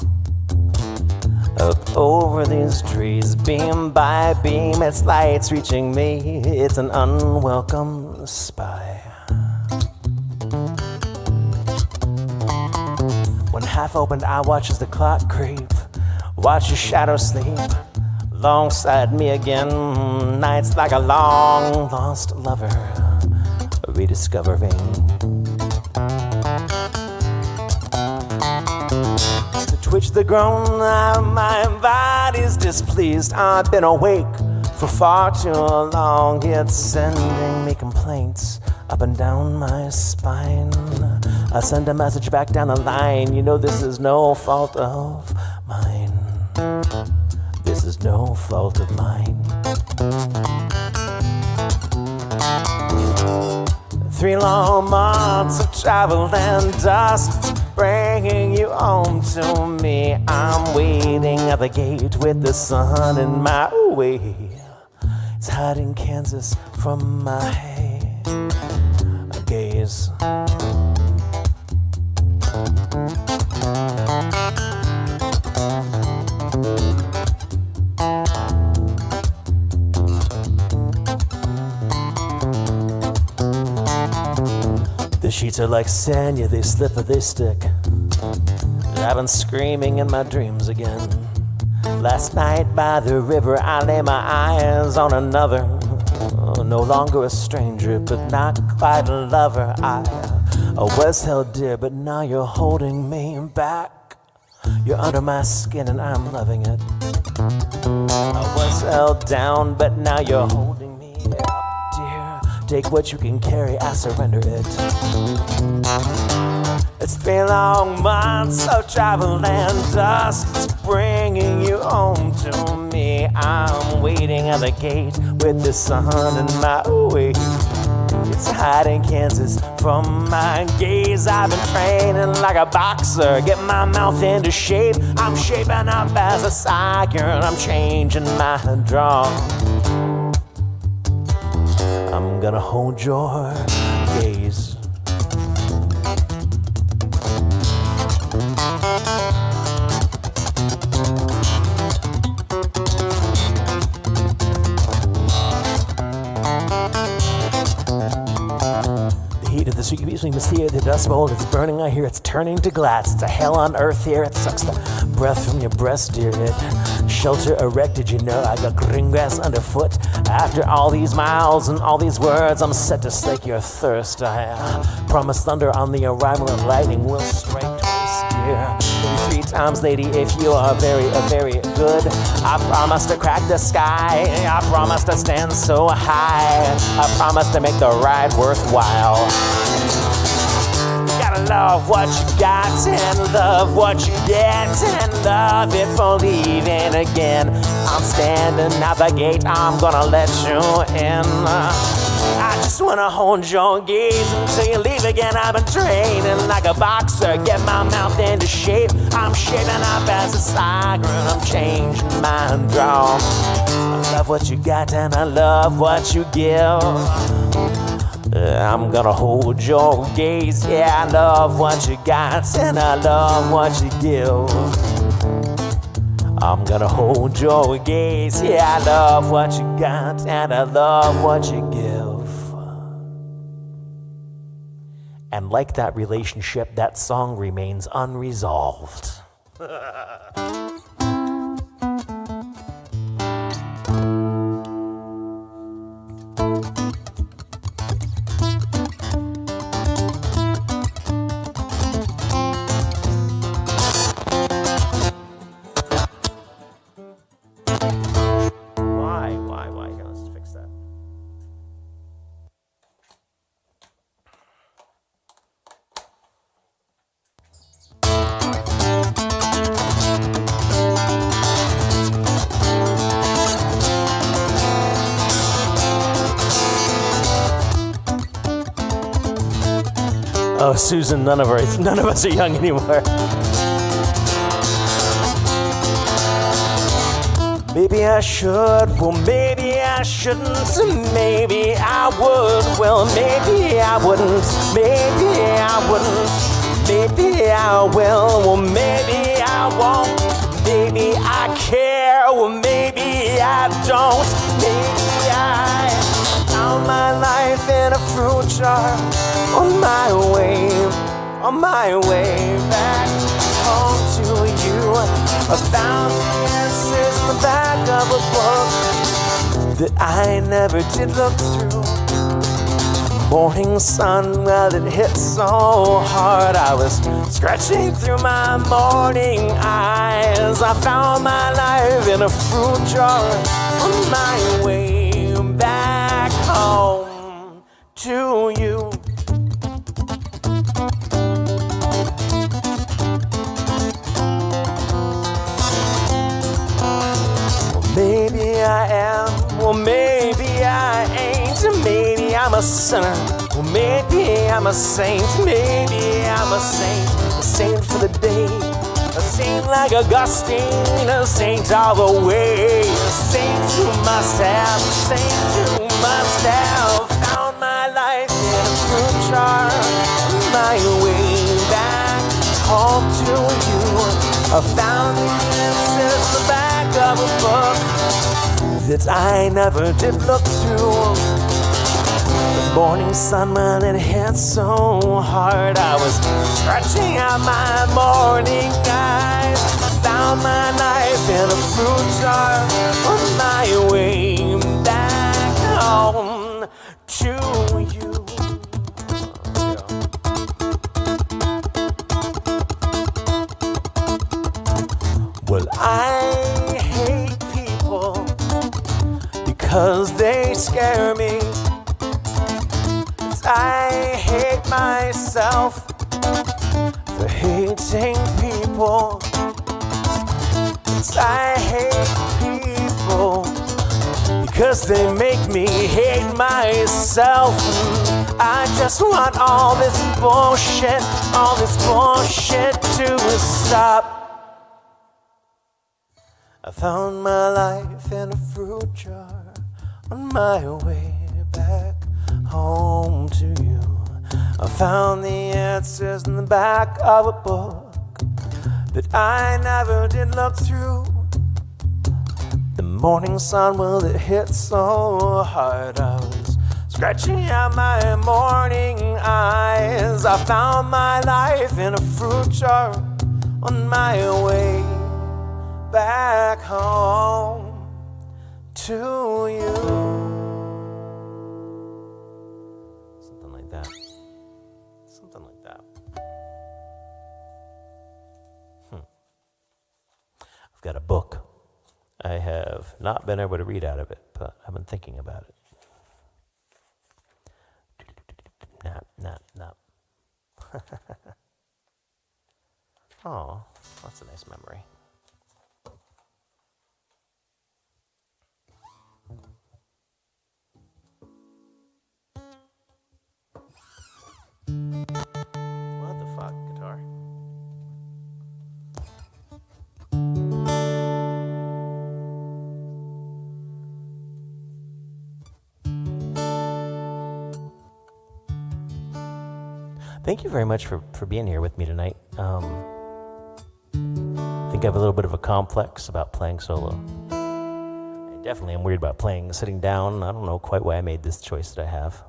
up over these trees, beam by beam, its lights reaching me. It's an unwelcome spy. When half-opened eye watches the clock creep, watch your shadow sleep alongside me again. Nights like a long-lost lover rediscovering. The twitch, the groan, my body's displeased. I've been awake for far too long. It's sending me complaints up and down my spine. I send a message back down the line. You know this is no fault of mine. This is no fault of mine. 3 long months of travel and dust, bringing you home to me. I'm waiting at the gate with the sun in my way. It's hiding Kansas from my gaze. The sheets are like sand, yeah, they slip or they stick. I've been screaming in my dreams again. Last night by the river, I lay my eyes on another. No longer a stranger, but not quite a lover. I was held dear, but now you're holding me back. You're under my skin and I'm loving it. I was held down, but now you're holding me up, dear. Take what you can carry, I surrender it. It's 3 long months of travel and dust, bringing you home to me. I'm waiting at the gate with the sun in my way. It's hiding Kansas from my gaze. I've been training like a boxer, get my mouth into shape. I'm shaping up as a siren, I'm changing my draw. I'm gonna hold your gaze. The heat of the street between us here, the dust bowl is burning. I hear it's turning to glass. It's a hell on earth here. It sucks the breath from your breast, dear. It shelter erected, you know. I got green grass underfoot. After all these miles and all these words, I'm set to slake your thirst. I promise thunder on the arrival and lightning will strike twice, dear. Maybe 3 times, lady, if you are very, very good. I promise to crack the sky. I promise to stand so high. I promise to make the ride worthwhile. You gotta love what you got and love what you get and love it for leaving again. I'm standing at the gate, I'm gonna let you in. I just wanna hold your gaze until you leave again. I've been training like a boxer, get my mouth into shape. I'm shaping up as a siren, I'm changing my draw. I love what you got and I love what you give. I'm gonna hold your gaze, yeah, I love what you got and I love what you give. I'm gonna hold your gaze, yeah, I love what you got and I love what you give. And like that relationship, that song remains unresolved. Oh, Susan, none of us are young anymore. maybe I should, well maybe I shouldn't, maybe I would, well maybe I wouldn't, maybe I wouldn't, maybe I will, well maybe I won't, maybe I care, well maybe I don't, maybe I found my life in a fruit jar on my way back home to you. I found the answers in the back of a book that I never did look through. Morning sun, well it hit so hard I was scratching through my morning eyes. I found my life in a fruit jar on my way back home to you. Maybe I am, well maybe I ain't, maybe I'm a sinner, well maybe I'm a saint, maybe I'm a saint for the day, a saint like Augustine, a saint all the way, a saint who must have found my life in a fruit jar, my way back home to you. I found the answers in the back of a book that I never did look through. The morning sun, when it hit so hard I was stretching out my morning eyes. I found my life in a fruit jar on my way back home to you. Well, I hate people because they scare me. I hate myself for hating people. I hate people because they make me hate myself. I just want all this bullshit to stop. I found my life in a fruit jar on my way back home to you. I found the answers in the back of a book that I never did look through. The morning sun, well, it hit so hard I was scratching out my morning eyes. I found my life in a fruit jar on my way back home to you. Something like that. Something like that. I've got a book. I have not been able to read out of it, but I've been thinking about it. Nah. Oh, that's a nice memory. What the fuck, guitar? Thank you very much for being here with me tonight. I think I have a little bit of a complex about playing solo. I definitely am weird about sitting down. I don't know quite why I made this choice that I have.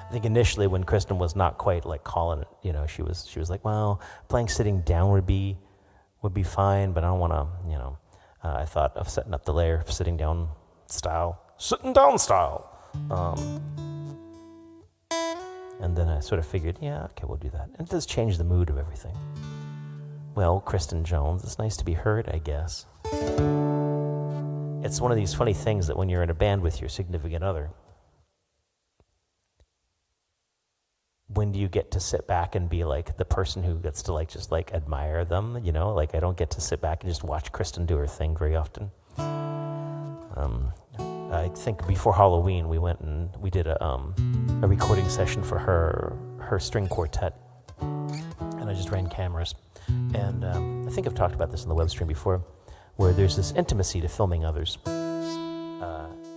I think initially when Kristen was not quite like calling it, you know, she was like, well, playing sitting down would be fine, but I don't want to, you know. I thought of setting up the Lair sitting down style. And then I sort of figured, yeah, okay, we'll do that. And it does change the mood of everything. Well, Kristen Jones, it's nice to be heard, I guess. It's one of these funny things that when you're in a band with your significant other, when do you get to sit back and be like the person who gets to like just like admire them, you know? Like I don't get to sit back and just watch Kristen do her thing very often. I think before Halloween we went and we did a recording session for her string quartet, and I just ran cameras. And I think I've talked about this in the web stream before, where there's this intimacy to filming others.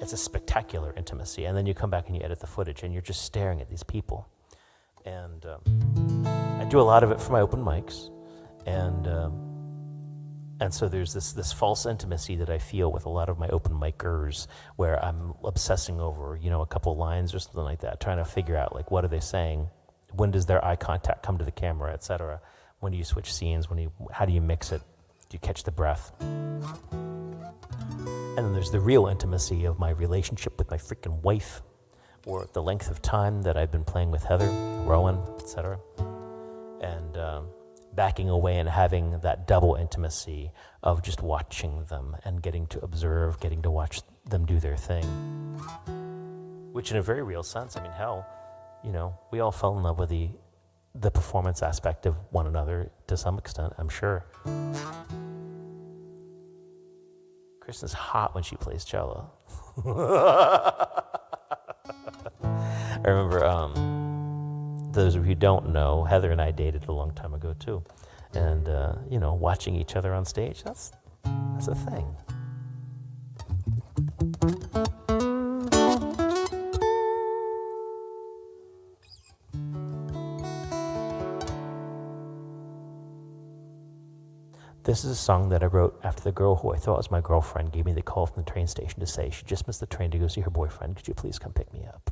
It's a spectacular intimacy, and then you come back and you edit the footage, and you're just staring at these people. And I do a lot of it for my open mics, and so there's this false intimacy that I feel with a lot of my open micers, where I'm obsessing over, a couple lines or something like that, trying to figure out, like, what are they saying? When does their eye contact come to the camera, etc.? When do you switch scenes? How do you mix it? Do you catch the breath? And then there's the real intimacy of my relationship with my freaking wife, or the length of time that I've been playing with Heather, Rowan, etc. And backing away and having that double intimacy of just watching them and getting to observe, getting to watch them do their thing. Which in a very real sense, I mean, hell, we all fell in love with the performance aspect of one another to some extent, I'm sure. Kristen's hot when she plays cello. I remember, those of you who don't know, Heather and I dated a long time ago too. And, watching each other on stage, that's a thing. This is a song that I wrote after the girl who I thought was my girlfriend gave me the call from the train station to say she just missed the train to go see her boyfriend. Could you please come pick me up?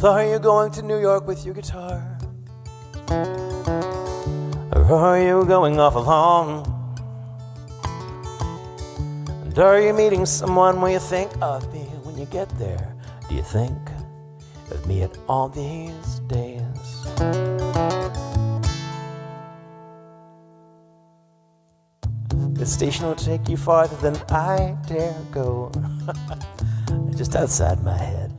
Are you going to New York with your guitar? Or are you going off alone? And are you meeting someone where you think of me when you get there? Do you think of me at all these days? The station will take you farther than I dare go. Just outside my head.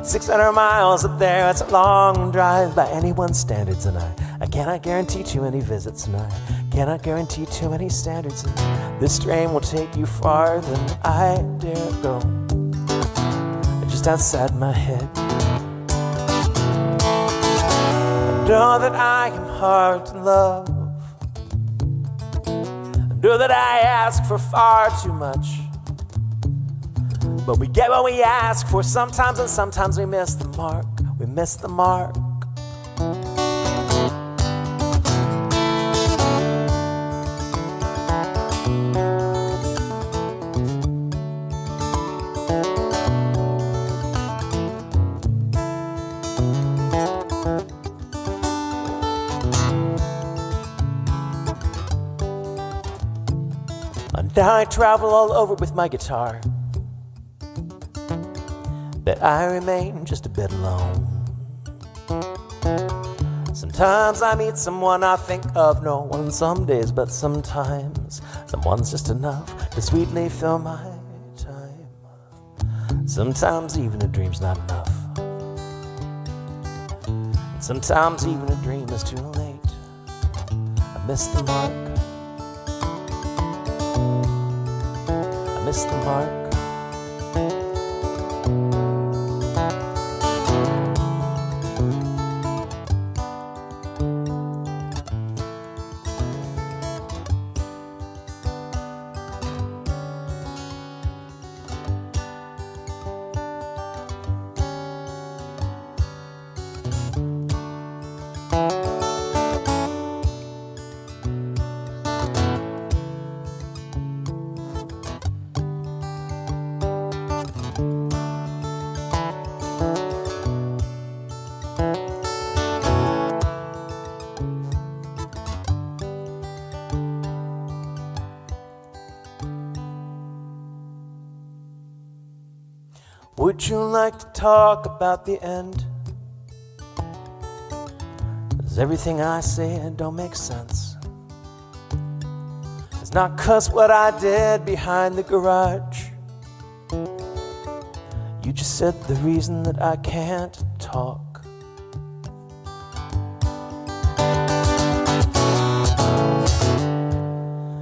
600 miles up there, it's a long drive by anyone's standards, and I cannot guarantee too many visits, and I cannot guarantee too many standards, and this train will take you farther than I dare go, just outside my head. I know that I am hard to love, I know that I ask for far too much, but we get what we ask for sometimes, and sometimes we miss the mark. We miss the mark. And now I travel all over with my guitar, but I remain just a bit alone. Sometimes I meet someone I think of no one some days, but sometimes someone's just enough to sweetly fill my time. Sometimes even a dream's not enough. And sometimes even a dream is too late. I miss the mark. I miss the mark. Would you like to talk about the end? 'Cause everything I say don't make sense. It's not 'cause what I did behind the garage. You just said the reason that I can't talk.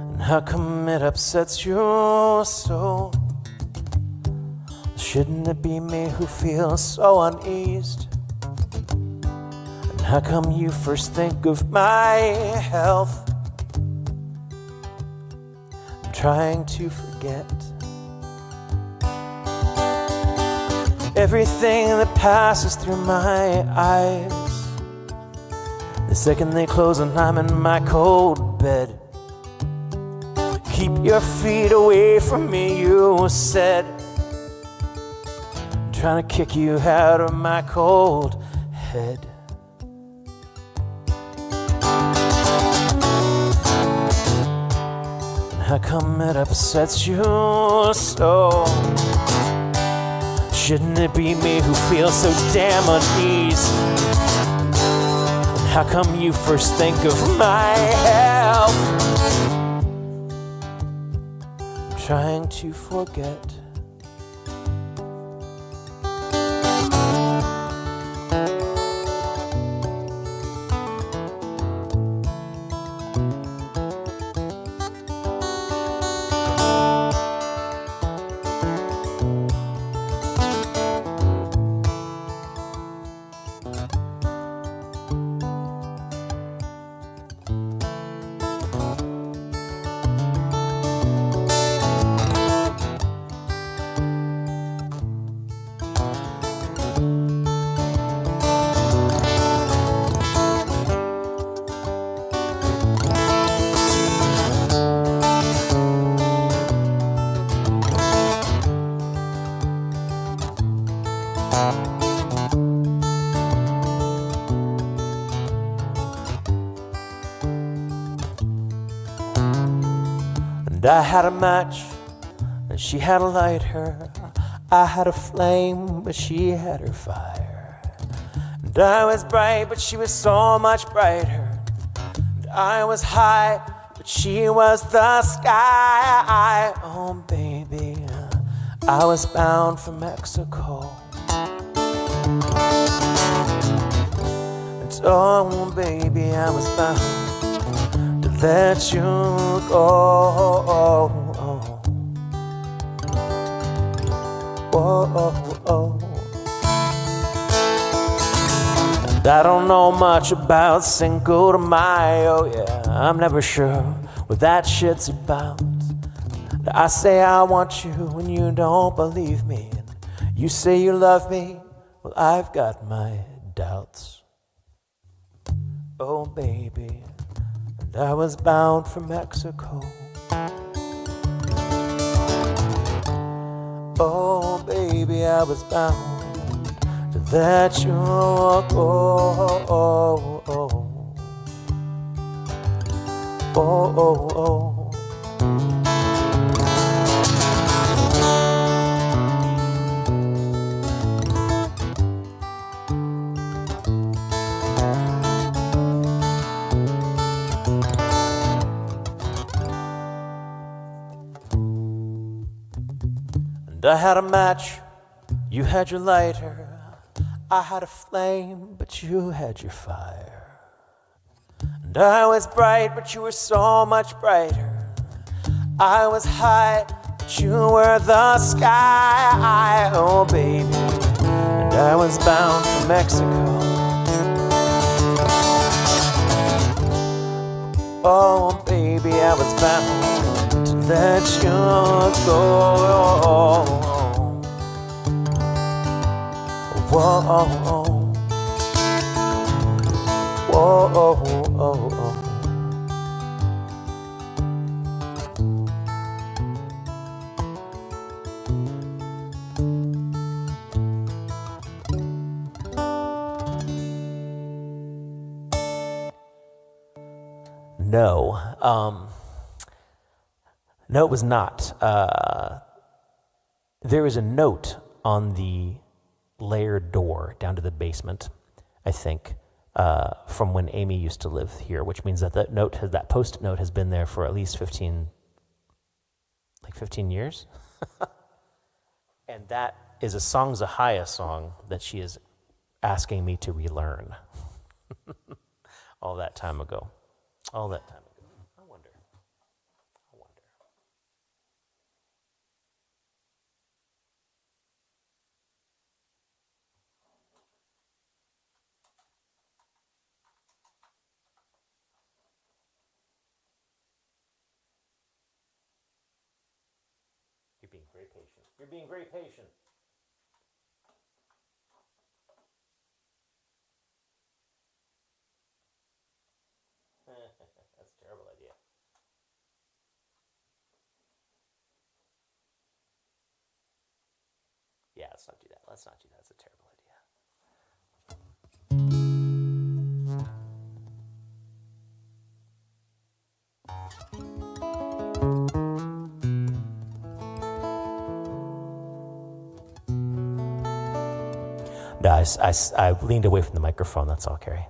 And how come it upsets you so? Shouldn't it be me who feels so uneased? And how come you first think of my health? I'm trying to forget everything that passes through my eyes the second they close and I'm in my cold bed. Keep your feet away from me, you said. I'm trying to kick you out of my cold head. And how come it upsets you so? Shouldn't it be me who feels so damn uneasy? And how come you first think of my health? I'm trying to forget I had a match, and she had a lighter. I had a flame, but she had her fire. And I was bright, but she was so much brighter. And I was high, but she was the sky. Oh, baby, I was bound for Mexico. And oh, baby, I was bound to let you go. And I don't know much about Cinco de Mayo, yeah, I'm never sure what that shit's about. I say I want you when you don't believe me, and you say you love me, well, I've got my doubts. Oh, baby, and I was bound for Mexico. Oh, baby, I was bound to let you go. I had a match, you had your lighter. I had a flame, but you had your fire. And I was bright, but you were so much brighter. I was high, but you were the sky. Oh, baby, and I was bound for Mexico. Oh, baby, I was bound to let you go. Whoa, whoa. No, it was not. There was a note on the Lair door down to the basement, I think, from when Amy used to live here, which means that that post-it note has been there for at least 15 years. And that is a Song Zahaya song that she is asking me to relearn. All that time ago. All that time ago. I wonder. You're being very patient. You're being very patient. That's a terrible idea. Yeah, let's not do that. Let's not do that. That's a terrible idea. No, I leaned away from the microphone. That's all, Carrie.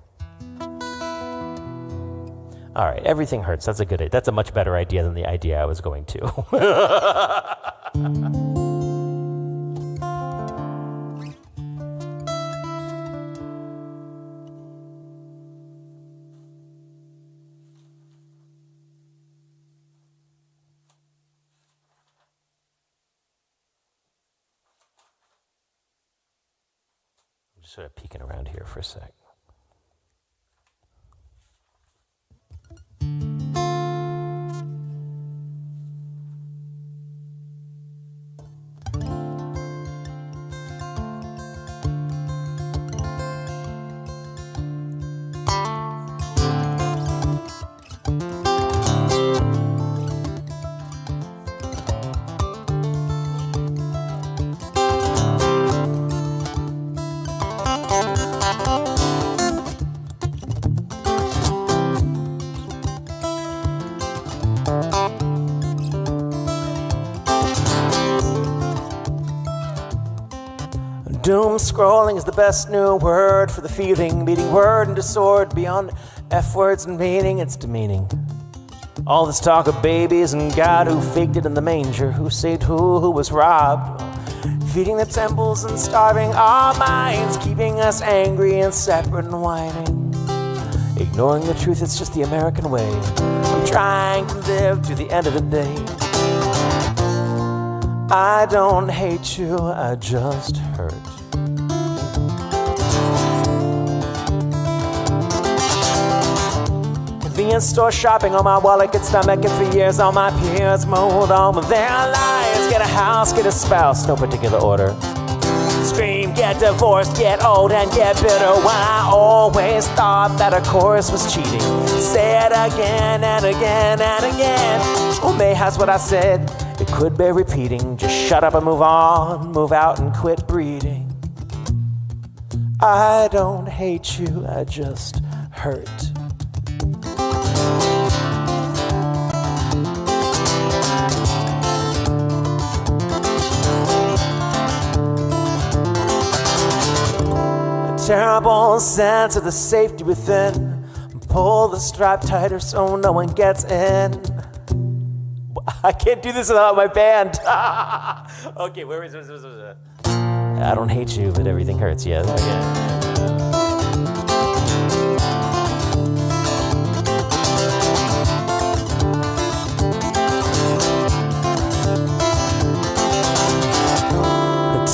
All right, everything hurts. That's a good idea. That's a much better idea than the idea I was going to. I'm just sort of peeking around here for a sec. Doom scrolling is the best new word for the feeling, beating word into sword beyond F words and meaning, it's demeaning. All this talk of babies and God who faked it in the manger, who saved who was robbed, feeding the temples and starving our minds, keeping us angry and separate and whining. Ignoring the truth, it's just the American way. I'm trying to live to the end of the day. I don't hate you, I just hurt. Convenience store shopping on my wallet, get stomach, and for years all my peers mold on with their lives. Get a house, get a spouse, no particular order. Scream, get divorced, get old, and get bitter. When I always thought that a chorus was cheating. Say it again and again and again. Oh, mayhaps what I said, it could bear repeating. Just shut up and move on, move out and quit breeding. I don't hate you, I just hurt. A terrible sense of the safety within. Pull the strap tighter so no one gets in. I can't do this without my band. Okay, where is it? I don't hate you, but everything hurts. Yeah, okay.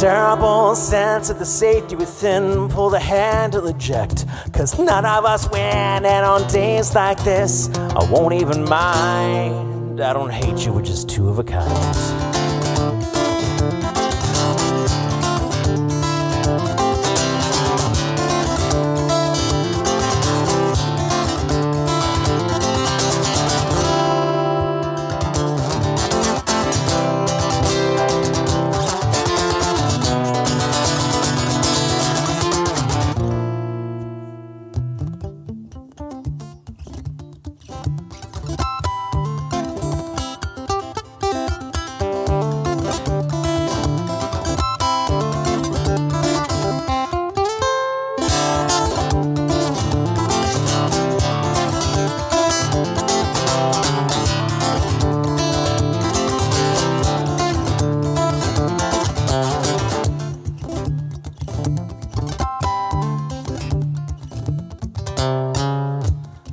Terrible sense of the safety within. Pull the handle, eject, 'cause none of us win. And on days like this, I won't even mind. I don't hate you, we're just two of a kind.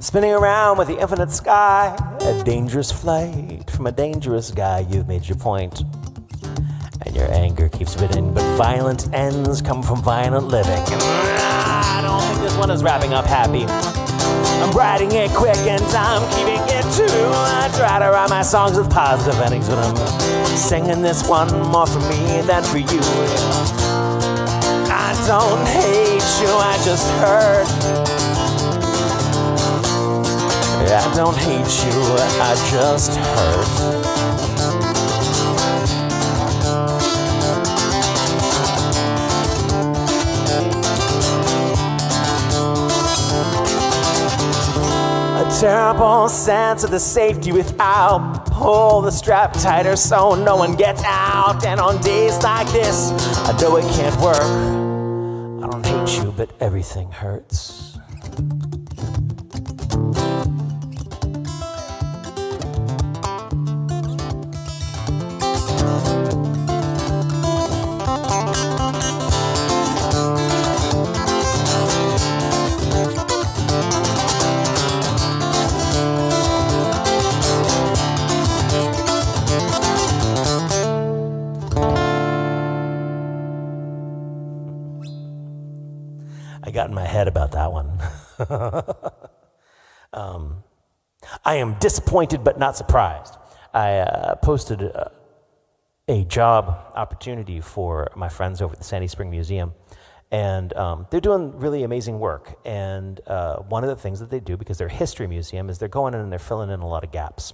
Spinning around with the infinite sky, a dangerous flight from a dangerous guy. You've made your point, and your anger keeps spitting, but violent ends come from violent living. I don't think this one is wrapping up happy. I'm writing it quick and I'm keeping it true. I try to write my songs with positive endings, but I'm singing this one more for me than for you. I don't hate you, I just hurt. I don't hate you, I just hurt. A terrible sense of the safety without. Pull the strap tighter so no one gets out. And on days like this, I know it can't work. I don't hate you, but everything hurts. I got in my head about that one. I am disappointed but not surprised. I posted a job opportunity for my friends over at the Sandy Spring Museum, and they're doing really amazing work. And one of the things that they do, because they're a history museum, is they're going in and they're filling in a lot of gaps.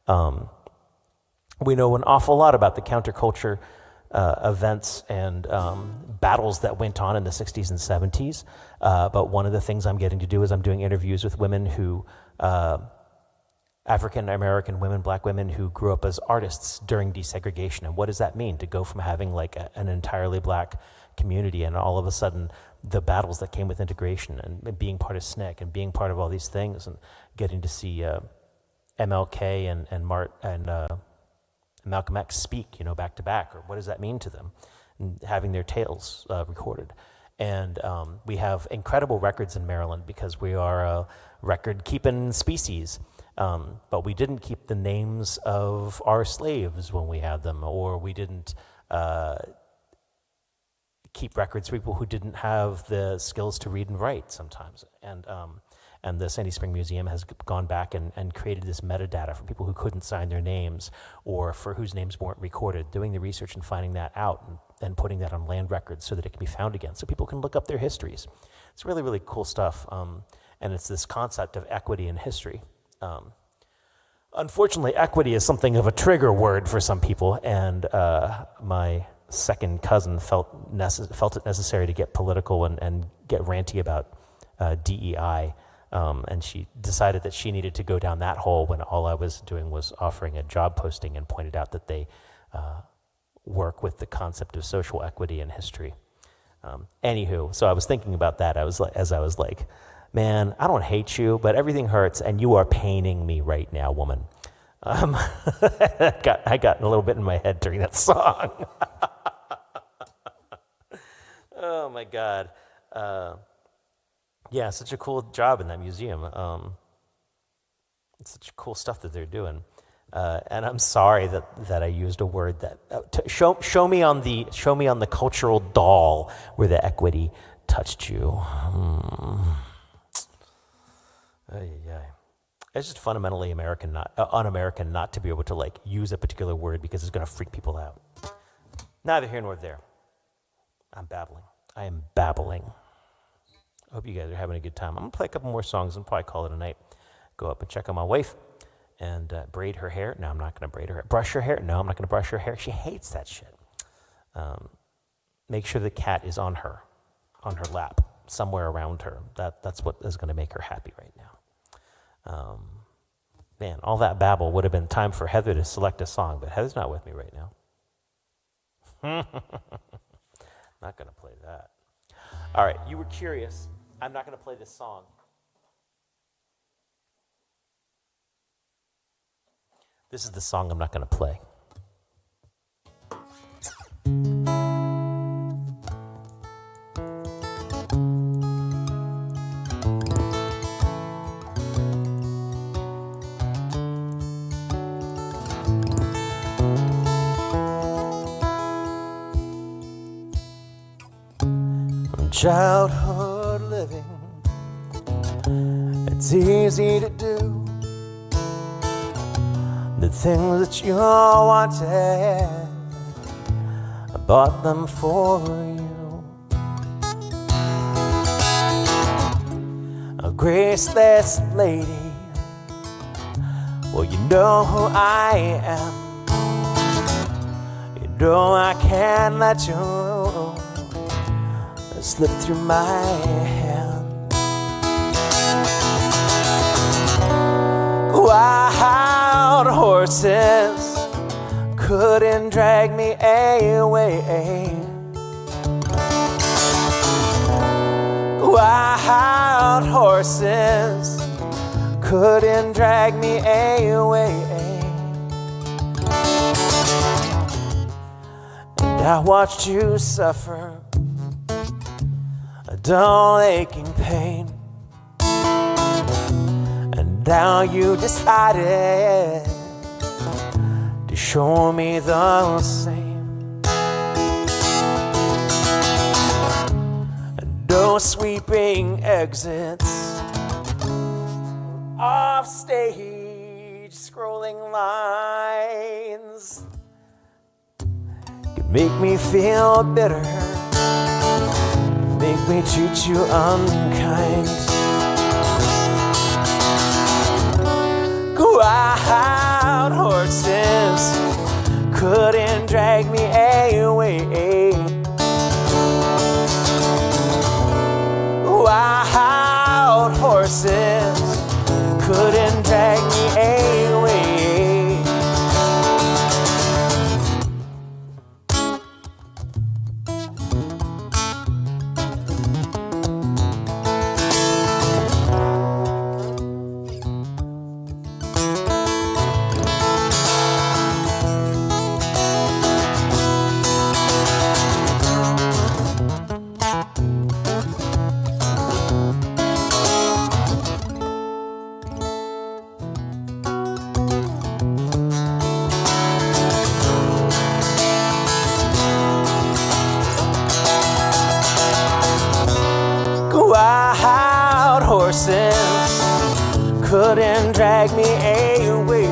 We know an awful lot about the counterculture events and battles that went on in the 60s and 70s. But one of the things I'm getting to do is I'm doing interviews with women who, African-American women, black women who grew up as artists during desegregation. And what does that mean to go from having like an entirely black community and all of a sudden the battles that came with integration and being part of SNCC and being part of all these things and getting to see MLK and Malcolm X speak, back to back, or what does that mean to them, and having their tales recorded. And we have incredible records in Maryland because we are a record-keeping species, but we didn't keep the names of our slaves when we had them, or we didn't keep records for people who didn't have the skills to read and write sometimes. And the Sandy Spring Museum has gone back and created this metadata for people who couldn't sign their names or for whose names weren't recorded, doing the research and finding that out and putting that on land records so that it can be found again, so people can look up their histories. It's really, really cool stuff, and it's this concept of equity in history. Unfortunately, equity is something of a trigger word for some people, and my second cousin felt it necessary to get political and get ranty about DEI. And she decided that she needed to go down that hole when all I was doing was offering a job posting and pointed out that they work with the concept of social equity in history. Anywho, so I was thinking about that. I was like, man, I don't hate you, but everything hurts, and you are paining me right now, woman. I got a little bit in my head during that song. Oh my God. Yeah, such a cool job in that museum. It's such cool stuff that they're doing. And I'm sorry that I used a word that show me on the cultural doll where the equity touched you. It's just fundamentally un-American not to be able to use a particular word because it's going to freak people out. Neither here nor there. I'm babbling. I am babbling. I hope you guys are having a good time. I'm going to play a couple more songs and probably call it a night. Go up and check on my wife and braid her hair. No, I'm not going to braid her hair. Brush her hair? No, I'm not going to brush her hair. She hates that shit. Make sure the cat is on her lap, somewhere around her. That's what is going to make her happy right now. Man, all that babble would have been time for Heather to select a song, but Heather's not with me right now. Not going to play that. All right, you were curious. I'm not going to play this song. This is the song I'm not going to play. childhood living. It's easy to do the things that you wanted. I bought them for you. A graceless lady, well, you know who I am. You know I can't let you slip through my hand. Wild horses couldn't drag me away. Wild horses couldn't drag me away. And I watched you suffer a dull aching pain, and now you decided to show me the same. And no sweeping exits, off stage scrolling lines can make me feel bitter, make me treat you unkind. Wild horses couldn't drag me away. Wild horses couldn't drag me away. Wild horses couldn't drag me away.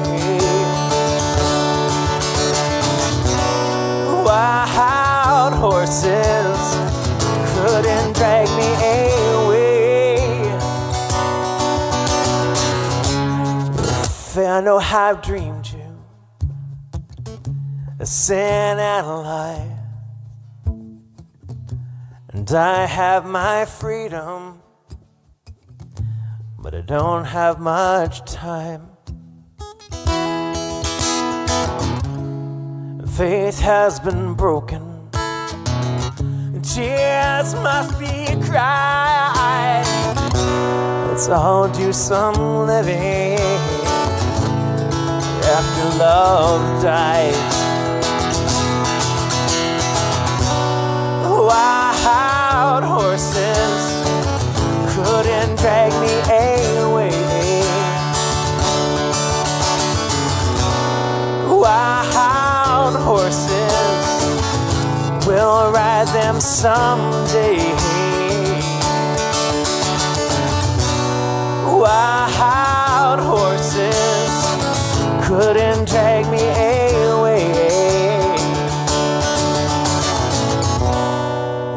Wild horses couldn't drag me away. If I know I've dreamed you a sin and a lie, and I have my freedom, but I don't have much time. Faith has been broken, tears must be cried. Let's all do some living after love dies. Wild horses couldn't drag me away. Wild horses, we'll ride them someday. Wild horses couldn't drag me away.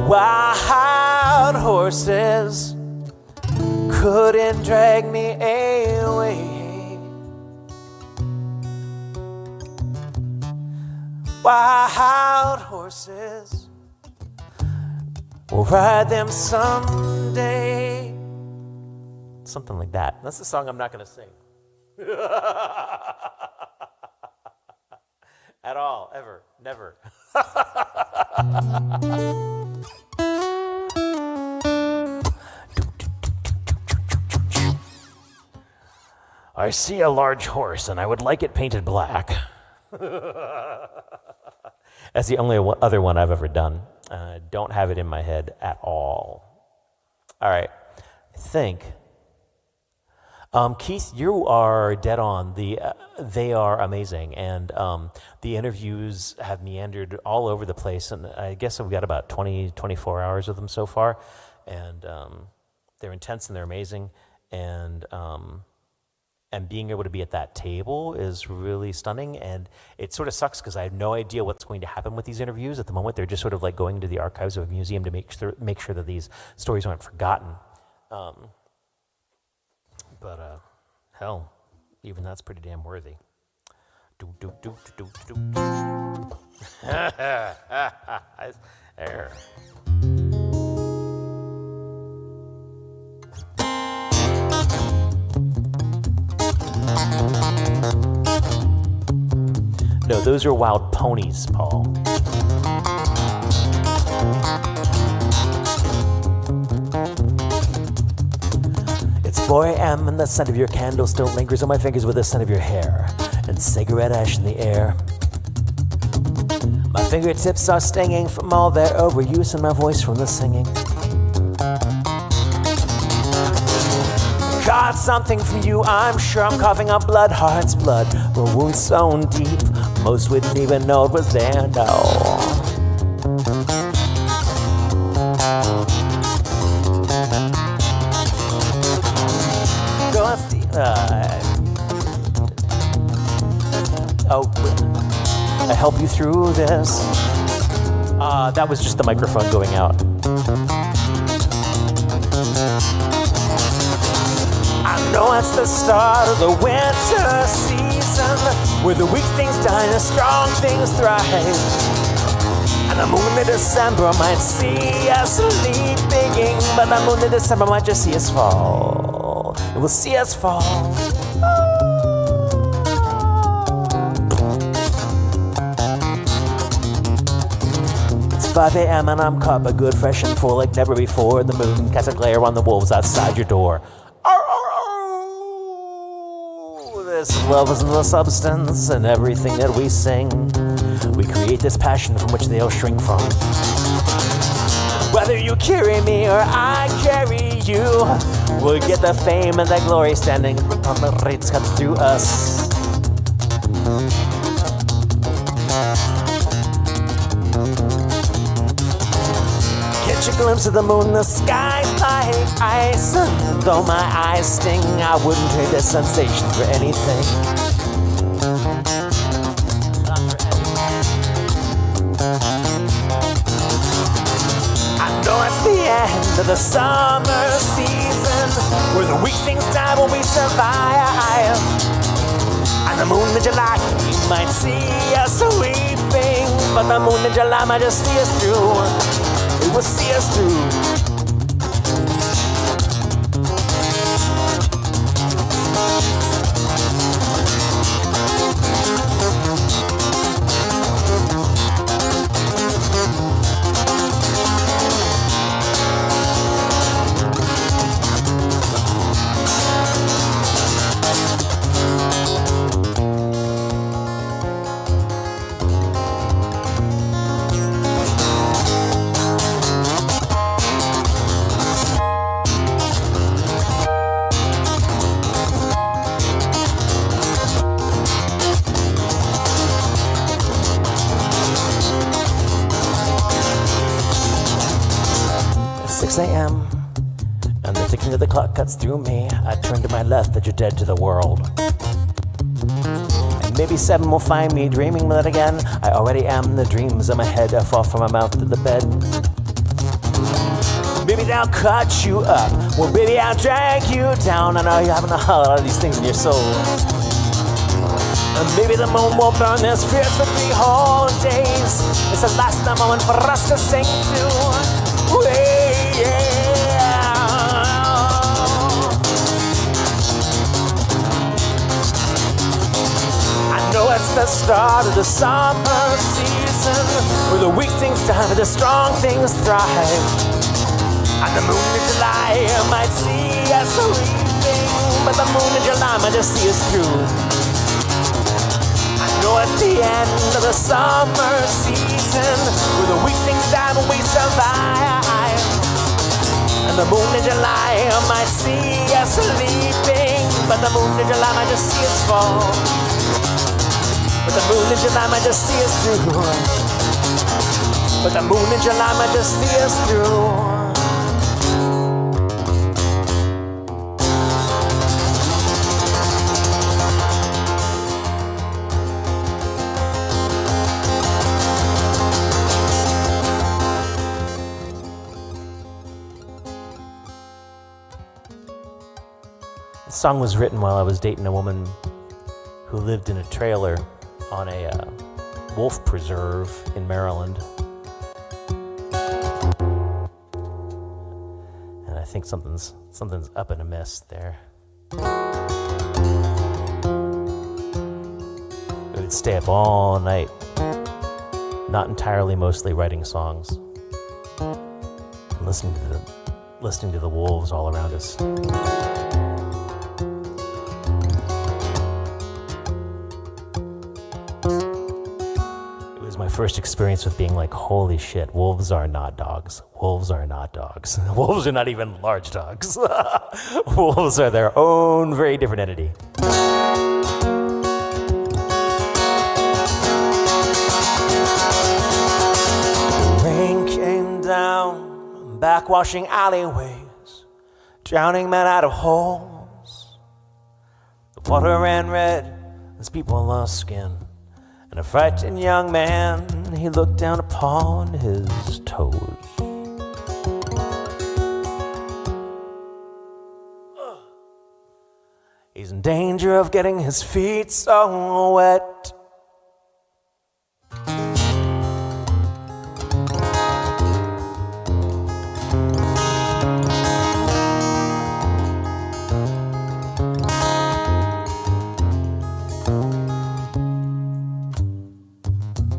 Wild horses couldn't drag me away. Wild horses, we'll ride them someday. Something like that. That's the song I'm not going to sing. At all, ever, never. I see a large horse and I would like it painted black. That's the only other one I've ever done. Don't have it in my head at all. All right, I think Keith, you are dead on. They are amazing, and the interviews have meandered all over the place, and I guess we've got about 24 hours of them so far, and they're intense and they're amazing, and being able to be at that table is really stunning, and it sort of sucks because I have no idea what's going to happen with these interviews. At the moment, they're just sort of like going into the archives of a museum to make sure that these stories aren't forgotten. But hell, even that's pretty damn worthy. There. No, those are wild ponies, Paul. It's 4 a.m. and the scent of your candle still lingers on my fingers with the scent of your hair and cigarette ash in the air. My fingertips are stinging from all their overuse and my voice from the singing. Caught something from you, I'm sure. I'm coughing up blood, heart's blood, a wound so deep most wouldn't even know it was there. No. I help you through this. That was just the microphone going out. I know it's the start of the winter season, where the weak things die and the strong things thrive. And the moon in December might see us sleeping, but the moon in December might just see us fall. It will see us fall. It's 5 a.m. and I'm caught but good, fresh and full like never before. The moon casts a glare on the wolves outside your door. This love is in the substance and everything that we sing. We create this passion from which they all shrink from. Whether you carry me or I carry you, we'll get the fame and the glory standing on the rates cut through us. Catch a glimpse of the moon, the sky's like ice. Though my eyes sting, I wouldn't trade this sensation for anything. Not for anything. I know it's the end of the summer season, where the weak things die when we survive. And the moon in July, you might see us weeping, but the moon in July might just see us through. It will see us through. And the ticking of the clock cuts through me. I turn to my left, that you're dead to the world. And maybe 7 will find me dreaming, but again, I already am the dreams in my head. I fall from my mouth to the bed. Maybe they'll cut you up. Well, baby, I'll drag you down. I know you're having a lot of these things in your soul. And maybe the moon will burn this fierce for 3 whole days. It's the last moment for us to sing to. I know it's the start of the summer season, where the weak things die but the strong things thrive. And the moon in July might see us weeping, but the moon in July might just see us through. I know it's the end of the summer season, where the weak things die but we survive. And the moon in July might see us sleeping, But the moon in July might just see us fall. But the moon in July might just see us through. But the moon in July might just see us through. The song was written while I was dating a woman who lived in a trailer on a wolf preserve in Maryland. And I think something's up and amiss there. We would stay up all night, not entirely, mostly writing songs, and listening to the wolves all around us. My first experience with being like, holy shit, wolves are not dogs. Wolves are not dogs. Wolves are not even large dogs. Wolves are their own very different entity. The rain came down, backwashing alleyways, drowning men out of holes. The water ran red as people lost skin. And a frightened young man, he looked down upon his toes. He's in danger of getting his feet so wet.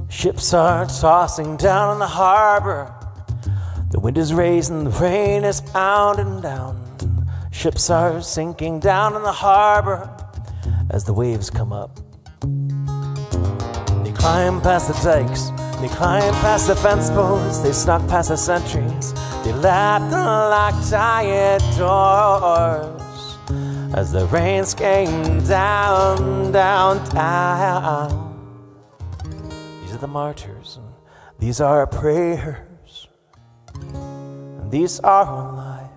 Ships are tossing down in the harbor. The wind is raising, the rain is pounding down. Ships are sinking down in the harbor as the waves come up. They climb past the dikes, they climb past the fence posts, they snuck past the sentries, they lapped the locked iron doors as the rains came down, down, down. These are the martyrs, and these are our prayers, and these are our lives.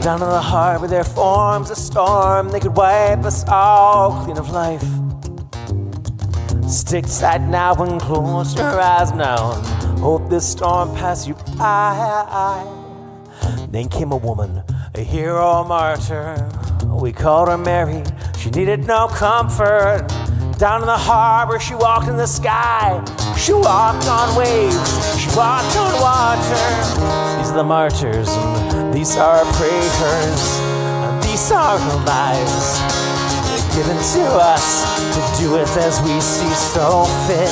Down in the harbor there forms a storm, they could wipe us all clean of life. Stick tight now and close your eyes now, and hope this storm pass you by. Then came a woman, a hero martyr. We called her Mary, she needed no comfort. Down in the harbor she walked in the sky, she walked on waves, she walked on water. These are the martyrs, and these are our prayers, and these are our lives. Given to us to do with as we see so fit.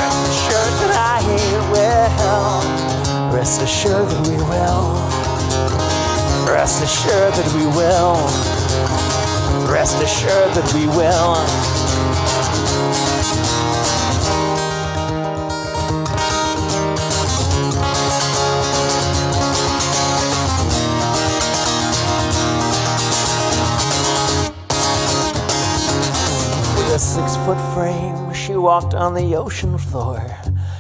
Rest assured that I will. Rest assured that we will. Rest assured that we will. Rest assured that we will. With a 6-foot frame, she walked on the ocean floor.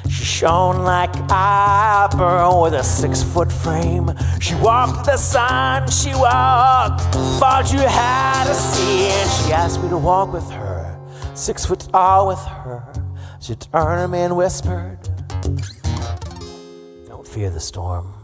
She shone like copper with a 6-foot frame. She walked the sun, she walked, thought you had to see. And she asked me to walk with her, 6 foot tall with her. She turned to me and whispered, don't fear the storm.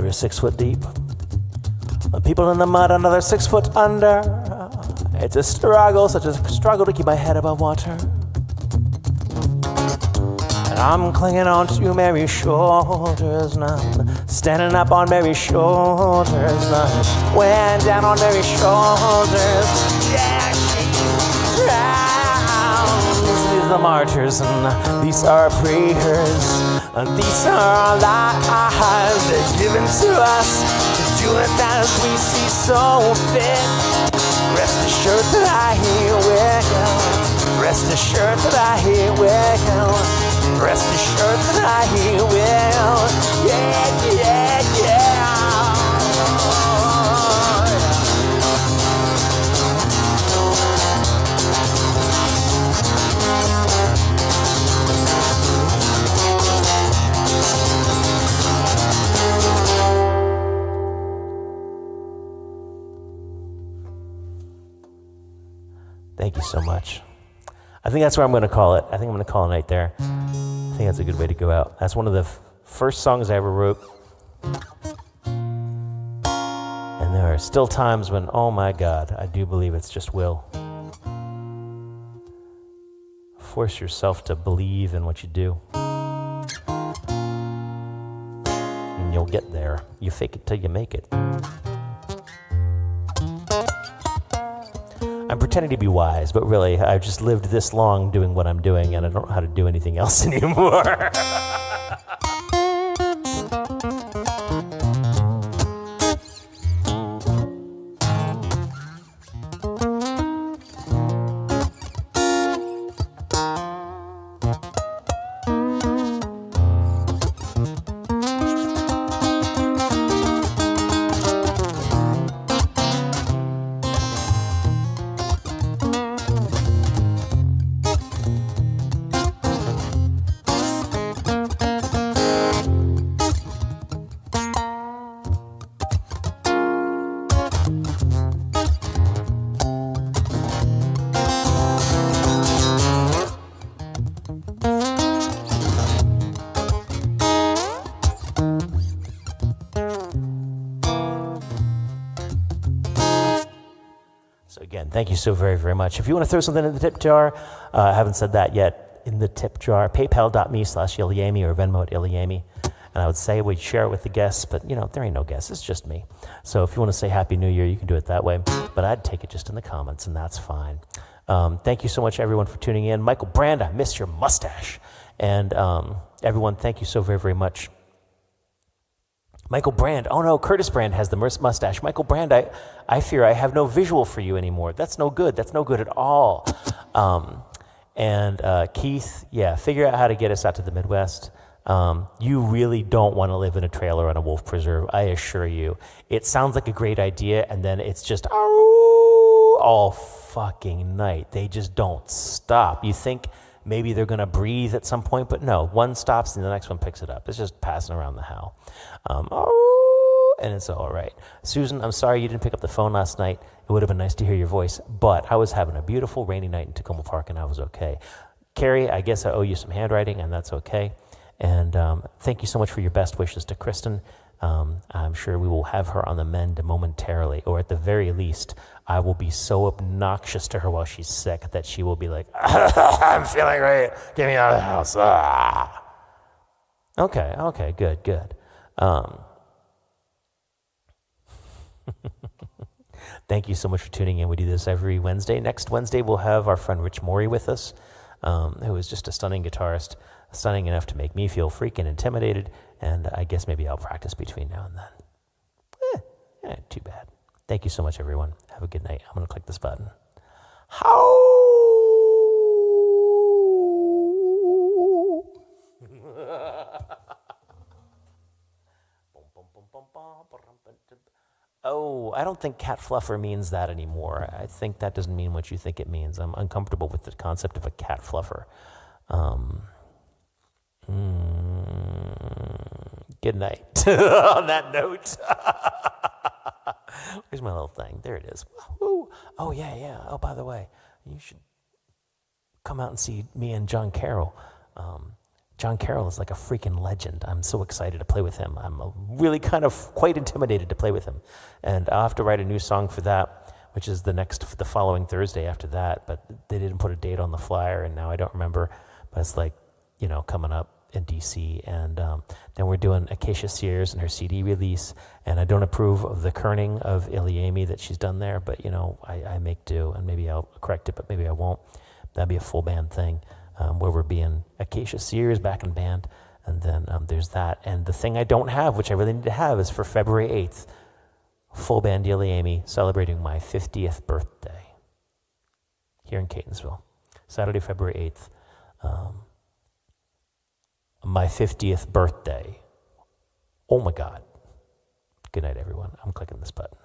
is 6 foot deep. The people in the mud, another 6 foot under. It's a struggle, such a struggle to keep my head above water. And I'm clinging on to Mary's shoulders now. Standing up on Mary's shoulders now. When down on Mary's shoulders. Yeah, she drowns. These are the martyrs and these are prayers. And these are lives they're given to us to do it as we see so fit. Rest assured that I will. Rest assured that I will. Rest assured that I will. Yeah, yeah, yeah. Thank you so much. I think that's where I'm going to call it. I think I'm going to call it a night there. I think that's a good way to go out. That's one of the first songs I ever wrote. And there are still times when, oh my God, I do believe it's just will. Force yourself to believe in what you do. And you'll get there. You fake it till you make it. I'm pretending to be wise, but really, I've just lived this long doing what I'm doing, and I don't know how to do anything else anymore. Thank you so very, very much. If you want to throw something in the tip jar, I haven't said that yet, in the tip jar, paypal.me/ilyAIMY or Venmo at ilyAIMY. And I would say we'd share it with the guests, but there ain't no guests, it's just me. So if you want to say Happy New Year, you can do it that way. But I'd take it just in the comments, and that's fine. Thank you so much, everyone, for tuning in. Michael Brand, I miss your mustache. And everyone, thank you so very, very much. Michael Brand. Oh no, Curtis Brand has the mustache. Michael Brand, I fear I have no visual for you anymore. That's no good. That's no good at all. And Keith, yeah, figure out how to get us out to the Midwest. You really don't want to live in a trailer on a wolf preserve, I assure you. It sounds like a great idea, and then it's just all fucking night. They just don't stop. You think maybe they're going to breathe at some point, but no, one stops and the next one picks it up. It's just passing around the howl. And it's all right. Susan, I'm sorry you didn't pick up the phone last night. It would have been nice to hear your voice, but I was having a beautiful rainy night in Tacoma Park, and I was okay. Carrie, I guess I owe you some handwriting, and that's okay. And thank you so much for your best wishes to Kristen. I'm sure we will have her on the mend momentarily, or at the very least, I will be so obnoxious to her while she's sick that she will be like, I'm feeling great, get me out of the house. Ah. Okay, good. Thank you so much for tuning in. We do this every Wednesday. Next Wednesday, we'll have our friend Rich Morey with us, who is just a stunning guitarist, stunning enough to make me feel freaking intimidated, and I guess maybe I'll practice between now and then. Too bad. Thank you so much, everyone. Have a good night. I'm going to click this button. Oh, I don't think cat fluffer means that anymore. I think that doesn't mean what you think it means. I'm uncomfortable with the concept of a cat fluffer. Good night. On that note. Where's my little thing? There it is. Woo. Oh, yeah. Oh, by the way, you should come out and see me and John Carroll. John Carroll is like a freaking legend. I'm so excited to play with him. I'm really kind of quite intimidated to play with him. And I'll have to write a new song for that, which is the following Thursday after that. But they didn't put a date on the flyer, and now I don't remember. But it's like, coming up in DC. And then we're doing Acacia Sears and her CD release. And I don't approve of the kerning of ilyAIMY that she's done there, but I make do, and maybe I'll correct it, but maybe I won't. That'd be a full band thing, where we're being Acacia Sears back in band. And then there's that. And the thing I don't have, which I really need to have, is for February 8th, full band ilyAIMY celebrating my 50th birthday here in Catonsville. Saturday, February 8th. My 50th birthday. Oh my God. Good night, everyone. I'm clicking this button.